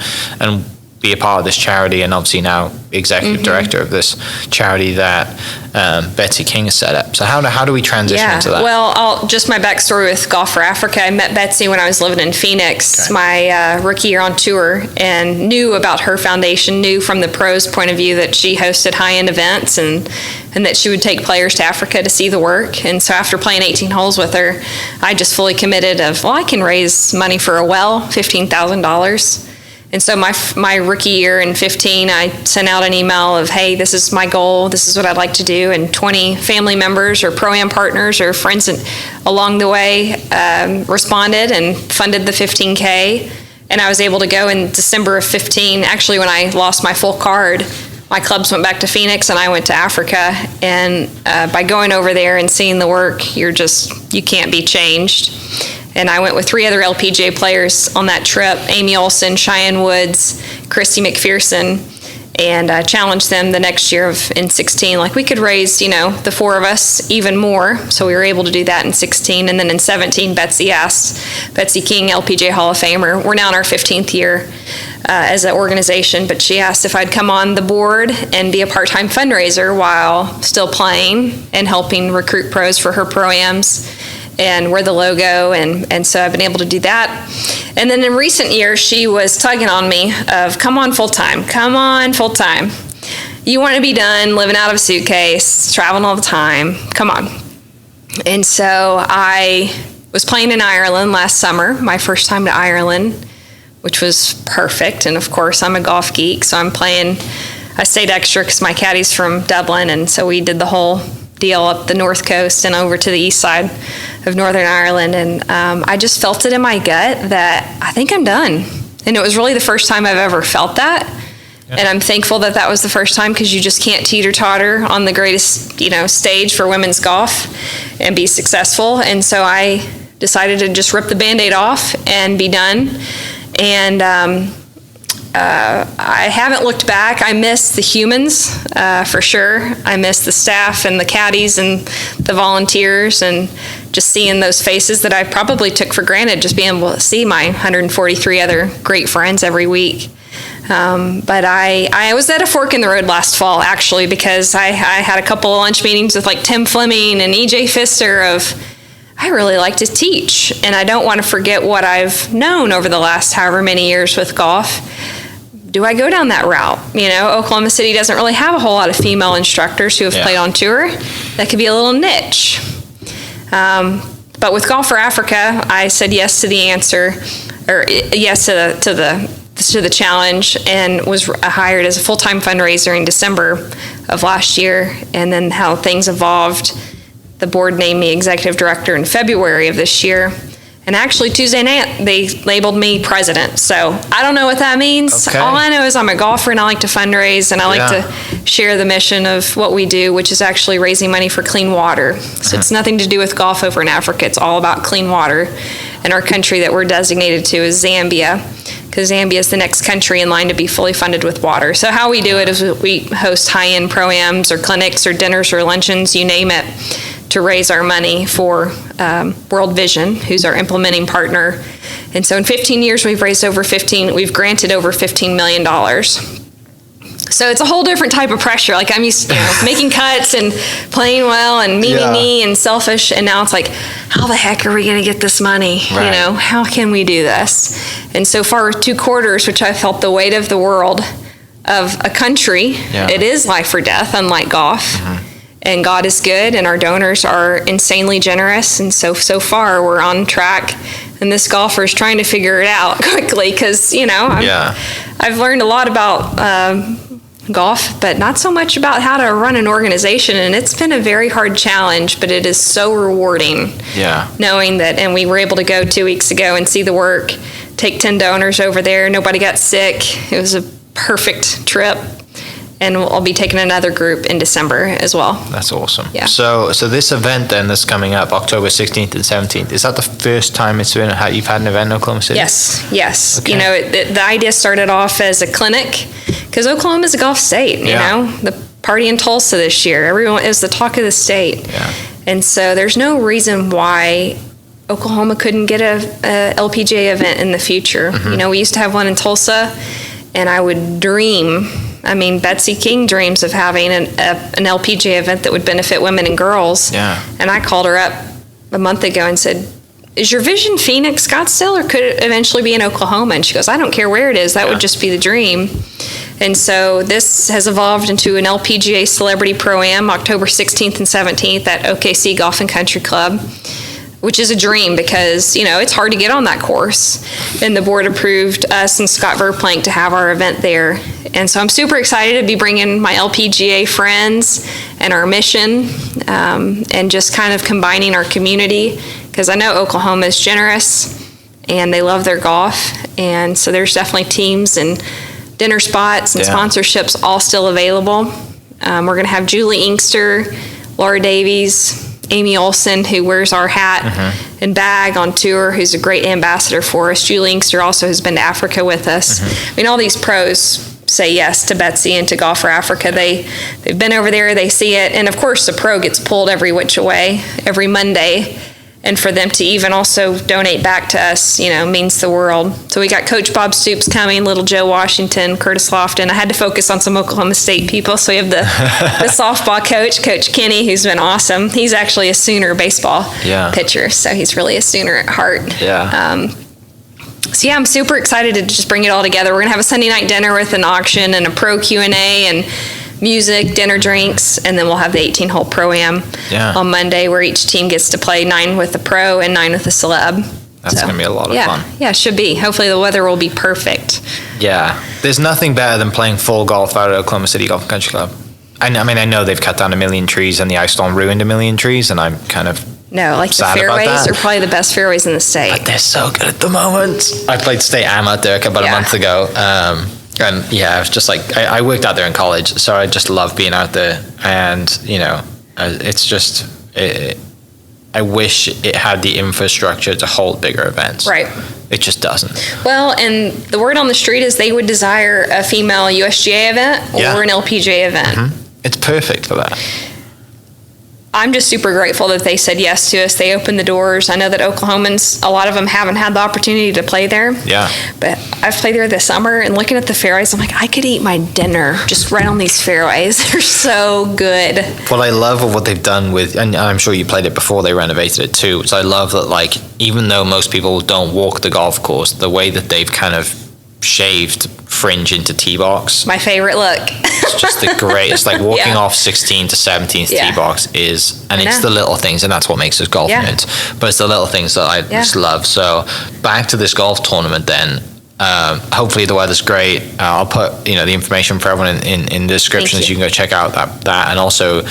be a part of this charity, and obviously now executive director of this charity that Betsy Kings set up? So how do we transition into that? Well, just my backstory with Golf Fore Africa. I met Betsy when I was living in Phoenix, my rookie year on tour, and knew about her foundation, knew from the pros' point of view that she hosted high-end events and that she would take players to Africa to see the work. And so after playing 18 holes with her, I just fully committed I can raise money for a well, $15,000. And so my rookie year in 15, I sent out an email of, hey, this is my goal, this is what I'd like to do, and 20 family members or Pro-Am partners or friends along the way responded and funded the $15K. And I was able to go in December of 15. Actually, when I lost my full card, my clubs went back to Phoenix and I went to Africa. And by going over there and seeing the work, you can't be changed. And I went with 3 other LPGA players on that trip, Amy Olson, Cheyenne Woods, Christy McPherson, and challenged them the next year in 16. Like, we could raise, the 4 of us even more. So we were able to do that in 16. And then in 17, Betsy asked, Betsy King, LPGA Hall of Famer. We're now in our 15th year as an organization, but she asked if I'd come on the board and be a part-time fundraiser while still playing and helping recruit pros for her Pro-Ams and wear the logo, and so I've been able to do that. And then in recent years, she was tugging on me of, come on full-time. You want to be done living out of a suitcase, traveling all the time. Come on. And so I was playing in Ireland last summer, my first time to Ireland, which was perfect. And of course, I'm a golf geek, so I stayed extra because my caddy's from Dublin, and so we did the whole deal up the north coast and over to the east side of Northern Ireland, and I just felt it in my gut that I think I'm done. And it was really the first time I've ever felt that. Yeah. And I'm thankful that was the first time, because you just can't teeter-totter on the greatest stage for women's golf and be successful. And so I decided to just rip the Band-Aid off and be done. And I haven't looked back. I miss the humans, for sure. I miss the staff and the caddies and the volunteers, and just seeing those faces that I probably took for granted, just being able to see my 143 other great friends every week. But I was at a fork in the road last fall, actually, because I had a couple of lunch meetings with like Tim Fleming and EJ Pfister I really like to teach, and I don't want to forget what I've known over the last however many years with golf. Do I go down that route? Oklahoma City doesn't really have a whole lot of female instructors who have played on tour. That could be a little niche. But with Golf Fore Africa, I said yes to the answer, or yes to the challenge, and was hired as a full-time fundraiser in December of last year. And then how things evolved, the board named me executive director in February of this year. And actually, Tuesday night, they labeled me president. So I don't know what that means. Okay. All I know is I'm a golfer and I like to fundraise and I like to share the mission of what we do, which is actually raising money for clean water. So it's nothing to do with golf over in Africa. It's all about clean water. And our country that we're designated to is Zambia, because Zambia is the next country in line to be fully funded with water. So how we do it is we host high-end pro-ams or clinics or dinners or luncheons, you name it, to raise our money for World Vision, who's our implementing partner. And so in 15 years, we've granted over $15 million. So it's a whole different type of pressure. Like I'm used to making cuts and playing well and me and selfish. And now it's like, how the heck are we going to get this money? Right. How can we do this? And so far, 2 quarters, which I felt the weight of the world of a country, it is life or death, unlike golf. And God is good, and our donors are insanely generous. And so far, we're on track. And this golfer is trying to figure it out quickly because, I've learned a lot about golf, but not so much about how to run an organization. And it's been a very hard challenge, but it is so rewarding. Knowing that, and we were able to go 2 weeks ago and see the work, take 10 donors over there. Nobody got sick. It was a perfect trip. And I'll be taking another group in December as well. That's awesome. Yeah. So this event then that's coming up October 16th and 17th, is that the first time you've had an event in Oklahoma City? Yes. Okay. The idea started off as a clinic because Oklahoma is a golf state. You know, the party in Tulsa this year, everyone is the talk of the state. And so there's no reason why Oklahoma couldn't get a LPGA event in the future. We used to have one in Tulsa, and I would dream. Betsy King dreams of having an LPGA event that would benefit women and girls. And I called her up a month ago and said, is your vision Phoenix, Scottsdale, or could it eventually be in Oklahoma? And she goes, I don't care where it is. That would just be the dream. And so this has evolved into an LPGA Celebrity Pro-Am October 16th and 17th at OKC Golf and Country Club, which is a dream because, it's hard to get on that course. And the board approved us and Scott Verplank to have our event there. And so I'm super excited to be bringing my LPGA friends and our mission and just kind of combining our community because I know Oklahoma is generous and they love their golf. And so there's definitely teams and dinner spots and sponsorships all still available. We're going to have Julie Inkster, Laura Davies, Amy Olson, who wears our hat and bag on tour, who's a great ambassador for us. Julie Inkster also has been to Africa with us. All these pros say yes to Betsy and to Golf Fore Africa. They've been over there, they see it, and of course the pro gets pulled every which way every Monday. And for them to even also donate back to us, means the world. So we got Coach Bob Stoops coming, little Joe Washington, Curtis Lofton. I had to focus on some Oklahoma State people. So we have the softball coach, Coach Kenny, who's been awesome. He's actually a Sooner baseball pitcher, so he's really a Sooner at heart. So I'm super excited to just bring it all together. We're going to have a Sunday night dinner with an auction and a pro Q&A and music, dinner, drinks, and then we'll have the 18-hole Pro-Am on Monday where each team gets to play 9 with the pro and 9 with the celeb. That's going to be a lot of fun. Yeah, it should be. Hopefully the weather will be perfect. There's nothing better than playing full golf out at Oklahoma City Golf and Country Club. I know they've cut down 1 million trees and the ice storm ruined 1 million trees, and I'm kind of the fairways are probably the best fairways in the state. But they're so good at the moment. I played State Am out there about a month ago. And I was just like, I worked out there in college, so I just love being out there. And, it's just, I wish it had the infrastructure to hold bigger events. Right. It just doesn't. Well, and the word on the street is they would desire a female USGA event or an LPGA event. It's perfect for that. I'm just super grateful that they said yes to us. They opened the doors. I know that Oklahomans, a lot of them haven't had the opportunity to play there. But I've played there this summer, and looking at the fairways, I'm like, I could eat my dinner just right on these fairways. They're so good. What I love of what they've done with, and I'm sure you played it before they renovated it too, so I love that, even though most people don't walk the golf course, the way that they've kind of shaved fringe into tee box. My favorite look. It's just the greatest. Like walking off 16 to 17th tee box is, and it's the little things, and that's what makes us golf nerds. But it's the little things that I just love. So back to this golf tournament then. Hopefully the weather's great. I'll put the information for everyone in the description, so you can go check out that and also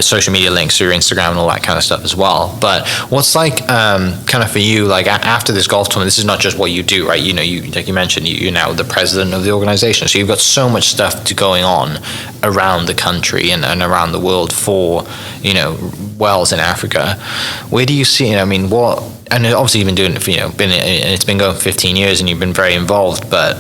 social media links through Instagram and all that kind of stuff as well. But what's like kind of for you, like after this golf tournament, this is not just what you do, right? You like you mentioned, you're now the president of the organization, so you've got so much stuff going on around the country and around the world for wells in Africa. Where do you see? I mean, what? And obviously you've been doing it for, it's been going for 15 years and you've been very involved, but,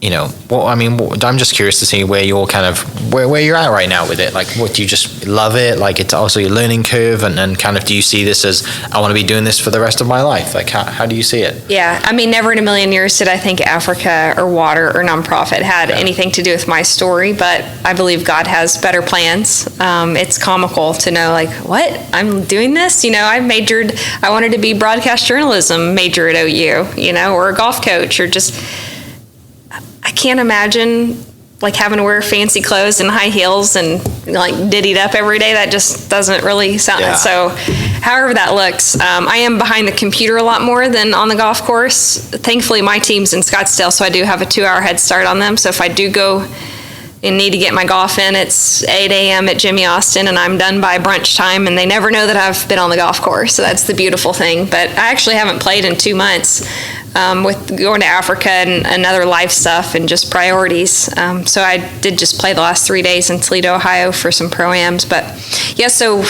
I'm just curious to see where you're kind of, where you're at right now with it. Like, what, do you just love it? Like, it's also your learning curve, and kind of, do you see this as, I want to be doing this for the rest of my life? Like, how do you see it? Yeah, I mean, never in a million years did I think Africa or water or nonprofit had anything to do with my story, but I believe God has better plans. It's comical to know, like, what? I'm doing this? I wanted to be broadcast journalism major at OU, or a golf coach, or just, I can't imagine like having to wear fancy clothes and high heels and like diddied up every day. That just doesn't really sound. Yeah. So however that looks, I am behind the computer a lot more than on the golf course. Thankfully my team's in Scottsdale, so I do have a 2-hour head start on them. So if I do go and need to get my golf in, it's 8 a.m. at Jimmy Austin and I'm done by brunch time, and they never know that I've been on the golf course. So that's the beautiful thing. But I actually haven't played in 2 months. With going to Africa and other life stuff and just priorities. So I did just play the last 3 days in Toledo, Ohio for some pro-ams. But yeah, so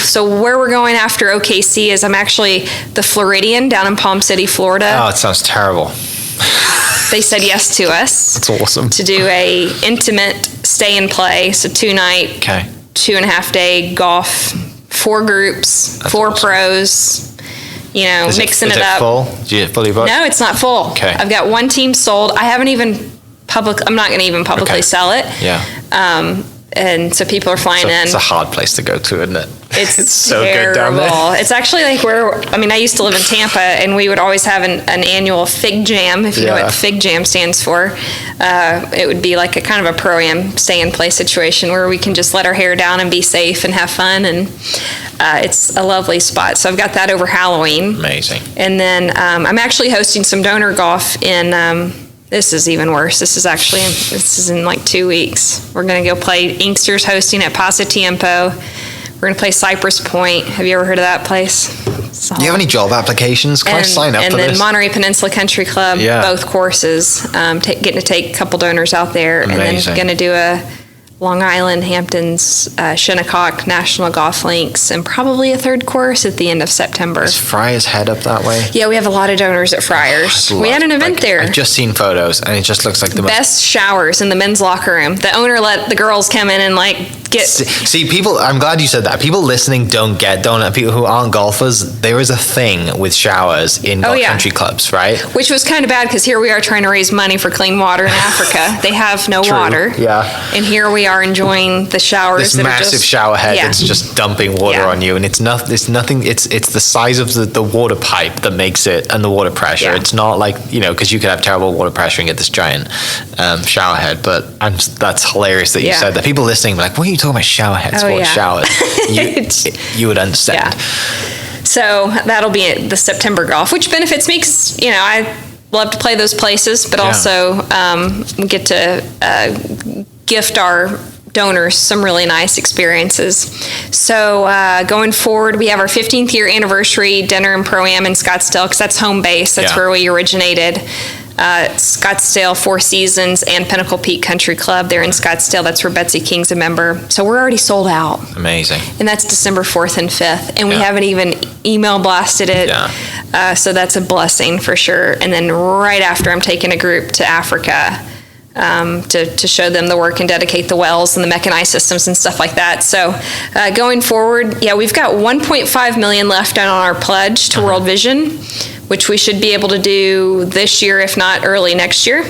where we're going after OKC is I'm actually the Floridian down in Palm City, Florida. Oh, it sounds terrible. They said yes to us. That's awesome. To do a intimate stay and play. So 2-night, 2.5-day golf, 4 groups, That's 4 awesome. Pros. Mixing it up. Full? Do you fully booked? No, it's not full. Okay. I've got 1 team sold. I haven't even I'm not going to even publicly sell it. Yeah. And so people are flying in. It's a hard place to go to, isn't it? It's so terrible. Good down there. It's actually like I used to live in Tampa, and we would always have an annual Fig Jam, if you know what Fig Jam stands for. It would be like a kind of a pro-am stay-and-play situation where we can just let our hair down and be safe and have fun, and it's a lovely spot. So I've got that over Halloween. Amazing. And then I'm actually hosting some donor golf in... this is even worse. This is in like 2 weeks. We're going to go play Inkster's hosting at Pasatiempo. We're going to play Cypress Point. Have you ever heard of that place? Do you have any job applications? Can I sign up for this? And then Monterey Peninsula Country Club, both courses. Getting to take a couple donors out there. Amazing. And then going to do a Long Island, Hamptons, Shinnecock, National Golf Links, and probably a 3rd course at the end of September. Is Friars Head up that way? Yeah, we have a lot of donors at Friars. We had an event there. I've just seen photos, and it just looks like the best showers in the men's locker room. The owner let the girls come in and get. See, people. I'm glad you said that. People listening don't people who aren't golfers. There is a thing with showers in country clubs, right? Which was kind of bad because here we are trying to raise money for clean water in Africa. They have no water. Yeah. And here we are enjoying the showers. This massive shower head that's just dumping water on you, and it's nothing. It's the size of the water pipe that makes it, and the water pressure. Yeah. It's not like because you could have terrible water pressure and get this giant shower head. But that's hilarious that you said that. People listening be like, "What are you talking about shower heads for? Showers?" You would understand. Yeah. So that'll be the September golf, which benefits me because I love to play those places, but also get to gift our donors some really nice experiences. So going forward, we have our 15th year anniversary dinner and pro-am in Scottsdale because that's home base. That's where we originated. Scottsdale, Four Seasons, and Pinnacle Peak Country Club. They're in Scottsdale. That's where Betsy King's a member. So we're already sold out. Amazing. And that's December 4th and 5th. And we haven't even email blasted it. Yeah. So that's a blessing for sure. And then right after, I'm taking a group to Africa to show them the work and dedicate the wells and the mechanized systems and stuff like that. So going forward, we've got 1.5 million left on our pledge to World Vision, which we should be able to do this year, if not early next year.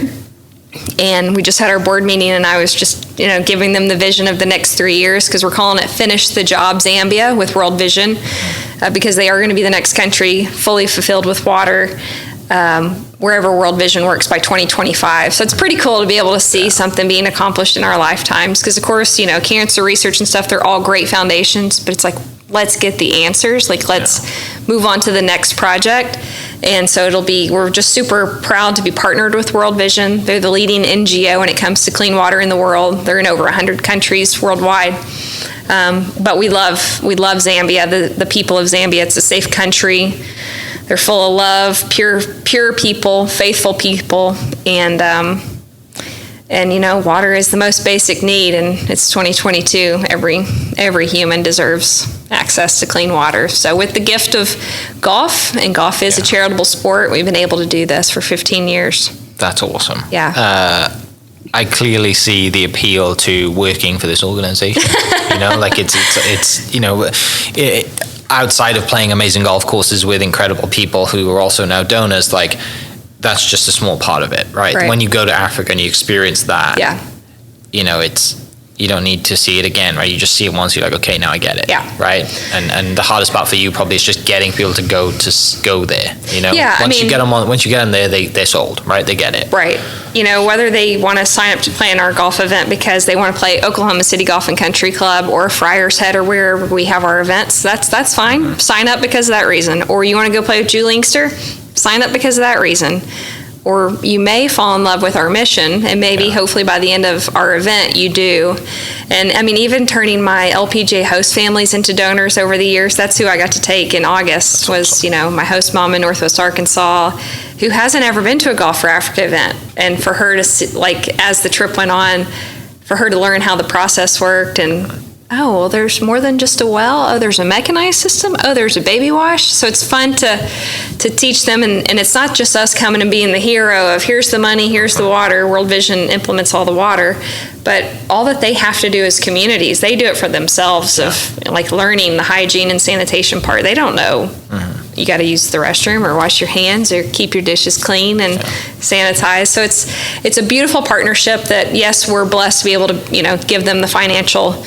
And we just had our board meeting, and I was just, giving them the vision of the next 3 years, because we're calling it Finish the Job Zambia with World Vision, because they are going to be the next country fully fulfilled with water, wherever World Vision works by 2025. So it's pretty cool to be able to see something being accomplished in our lifetimes, because of course, cancer research and stuff, they're all great foundations, but it's like, let's get the answers. Let's move on to the next project. And so we're just super proud to be partnered with World Vision. They're the leading NGO when it comes to clean water in the world. They're in over 100 countries worldwide. But we love Zambia, the people of Zambia. It's a safe country. They're full of love, pure people, faithful people, and water is the most basic need, and it's 2022. Every human deserves access to clean water. So with the gift of golf, and golf is a charitable sport, we've been able to do this for 15 years. That's awesome. Yeah. I clearly see the appeal to working for this organization. Outside of playing amazing golf courses with incredible people who are also now donors, like, that's just a small part of it, right? When you go to Africa and you experience that, you don't need to see it again, right? You just see it once, you're like, okay, now I get it, right? And the hardest part for you probably is just getting people to go there, Once you get them there, they're sold, right? They get it, right? Whether they want to sign up to play in our golf event because they want to play Oklahoma City Golf and Country Club or Friars Head or wherever we have our events, that's fine. Mm-hmm. Sign up because of that reason. Or you want to go play with Julie Inkster, sign up because of that reason. Or you may fall in love with our mission, and maybe hopefully by the end of our event you do. And even turning my LPGA host families into donors over the years, that's who I got to take in August. Was my host mom in Northwest Arkansas, who hasn't ever been to a Golf Fore Africa event, and for her to see, as the trip went on, for her to learn how the process worked, and there's more than just a well. There's a mechanized system. There's a baby wash. So it's fun to teach them. And it's not just us coming and being the hero of here's the money, here's the water. World Vision implements all the water. But all that they have to do as communities, they do it for themselves of learning the hygiene and sanitation part. They don't know. Mm-hmm. You got to use the restroom or wash your hands or keep your dishes clean and sanitize. So it's a beautiful partnership that, yes, we're blessed to be able to, give them the financial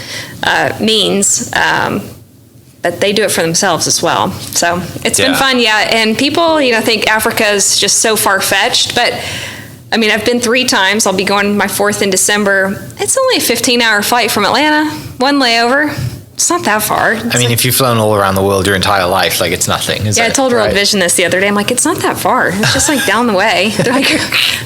means, but they do it for themselves as well. So it's been fun, and people, think Africa is just so far-fetched, but I've been 3 times. I'll be going my 4th in December. It's only a 15-hour flight from Atlanta, 1 layover. It's not that far. If you've flown all around the world your entire life, it's nothing, is it? I told World Vision this the other day. I'm like, it's not that far. It's just down the way. They're like,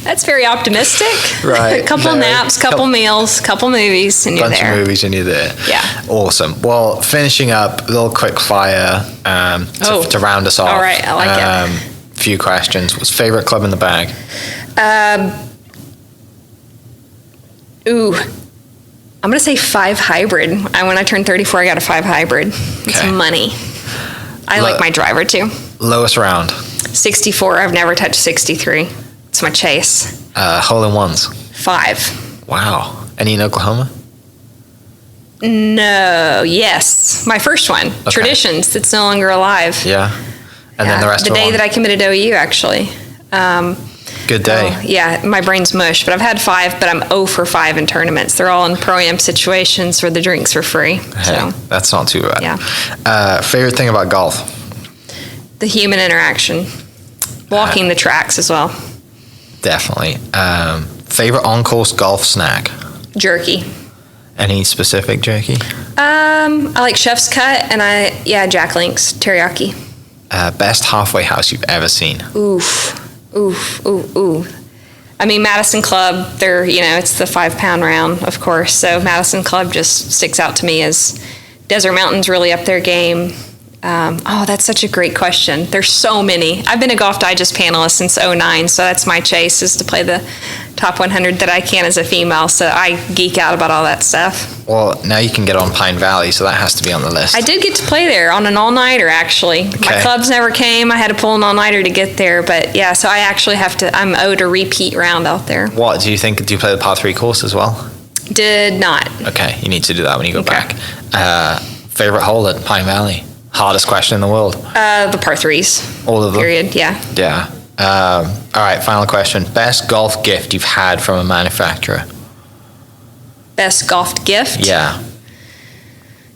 that's very optimistic. Right. A couple naps, couple meals, couple movies, and you're there. Bunch of movies, and you're there. Yeah. Awesome. Well, finishing up, a little quick fire to round us off. All right, I like it. Few questions. What's favorite club in the bag? I'm going to say 5 hybrid. When I turned 34, I got a 5 hybrid. It's money. I like my driver too. Lowest round? 64. I've never touched 63. It's my chase. Hole-in-ones? 5. Wow. Any in Oklahoma? No. Yes. My first one. Okay. Traditions. That's no longer alive. Yeah. And then the rest the day that I committed OU, actually. Good day. My brain's mush, but I've had 5, but I'm 0 for 5 in tournaments. They're all in pro-am situations where the drinks are free. Hey, that's not too bad. Yeah. Favorite thing about golf? The human interaction. Walking the tracks as well. Definitely. Favorite on-course golf snack? Jerky. Any specific jerky? I like Chef's Cut, and Jack Link's teriyaki. Best halfway house you've ever seen? Oof. Madison Club, it's the 5-pound round, of course. So Madison Club just sticks out to me as Desert Mountain's really up their game. That's such a great question. There's so many. I've been a Golf Digest panelist since 2009, so that's my chase, is to play the top 100 that I can as a female. So I geek out about all that stuff. Well, now you can get on Pine Valley, so that has to be on the list. I did get to play there on an all-nighter, actually. Okay. My clubs never came. I had to pull an all-nighter to get there. But yeah, so I actually I'm owed a repeat round out there. What, do you play the par 3 course as well? Did not. Okay, you need to do that when you go back. Favorite hole at Pine Valley? Hardest question in the world. The par 3s. All of them? Period, yeah. Yeah. All right, final question. Best golf gift you've had from a manufacturer? Best golf gift? Yeah.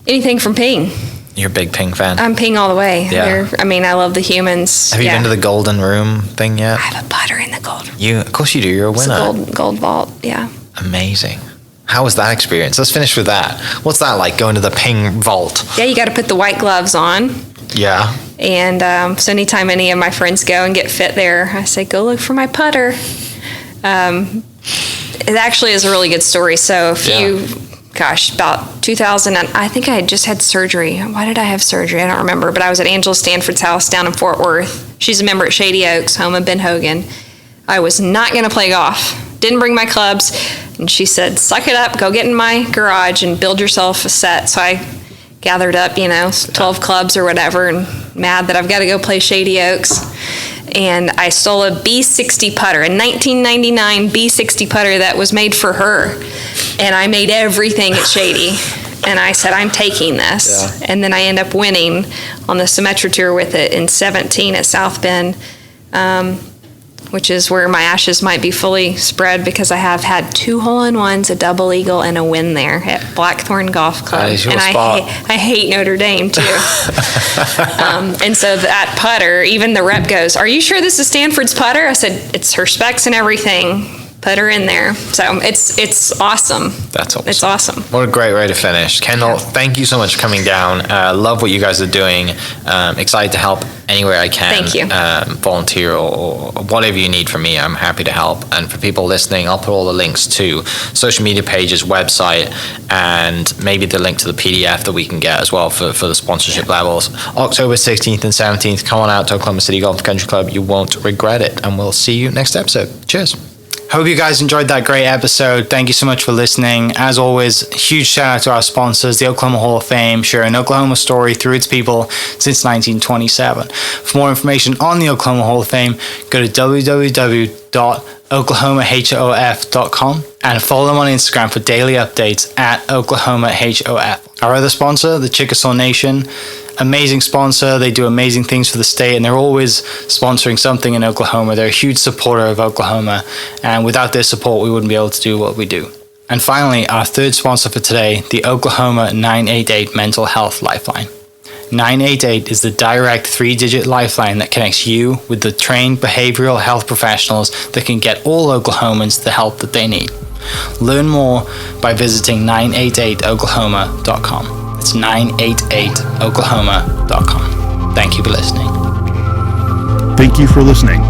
Anything from Ping. You're a big Ping fan? I'm Ping all the way. Yeah. I love the humans. Have you been to the Golden Room thing yet? I have a putter in the Golden Room. Of course you do. You're a winner. It's a gold vault, yeah. Amazing. How was that experience? Let's finish with that. What's that like, going to the Ping vault? Yeah, you got to put the white gloves on, Yeah. And so anytime any of my friends go and get fit there, I say, go look for my putter. It actually is a really good story. So about 2000, I think I had just had surgery. Why did I have surgery? I don't remember. But I was at Angela Stanford's house down in Fort Worth. She's a member at Shady Oaks, home of Ben Hogan. I was not going to play golf. Didn't bring my clubs. And she said, suck it up, go get in my garage and build yourself a set. So I gathered up, 12 clubs or whatever, and mad that I've got to go play Shady Oaks. And I stole a B60 putter, a 1999 B60 putter that was made for her. And I made everything at Shady. And I said, I'm taking this. Yeah. And then I end up winning on the Symetra Tour with it in 17 at South Bend, which is where my ashes might be fully spread because I have had 2 hole-in-ones, a double eagle, and a win there at Blackthorn Golf Club. That is your and spot. I hate Notre Dame, too. And so that putter, even the rep goes, are you sure this is Stanford's putter? I said, it's her specs and everything. Put her in there. So it's awesome. That's awesome. It's awesome. What a great way to finish. Kendall, thank you so much for coming down. Love what you guys are doing. Excited to help anywhere I can. Thank you. Volunteer or whatever you need from me, I'm happy to help. And for people listening, I'll put all the links to social media pages, website, and maybe the link to the PDF that we can get as well for the sponsorship levels. October 16th and 17th, come on out to Oklahoma City Golf Country Club. You won't regret it. And we'll see you next episode. Cheers. Hope you guys enjoyed that great episode. Thank you so much for listening. As always, huge shout out to our sponsors, the Oklahoma Hall of Fame, sharing Oklahoma story through its people since 1927. For more information on the Oklahoma Hall of Fame, go to www.oklahomahof.com and follow them on Instagram for daily updates at OklahomaHOF. Our other sponsor, the Chickasaw Nation, amazing sponsor. They do amazing things for the state, and they're always sponsoring something in Oklahoma. They're a huge supporter of Oklahoma, and without their support, we wouldn't be able to do what we do. And finally, our third sponsor for today, the Oklahoma 988 Mental Health Lifeline. 988 is the direct 3-digit lifeline that connects you with the trained behavioral health professionals that can get all Oklahomans the help that they need. Learn more by visiting 988oklahoma.com. It's 988oklahoma.com. Thank you for listening. Thank you for listening.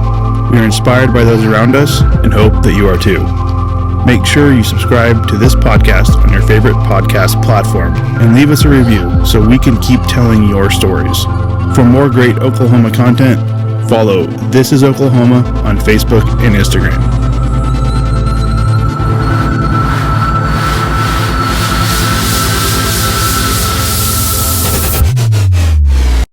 We are inspired by those around us and hope that you are too. Make sure you subscribe to this podcast on your favorite podcast platform and leave us a review so we can keep telling your stories. For more great Oklahoma content, follow This Is Oklahoma on Facebook and Instagram.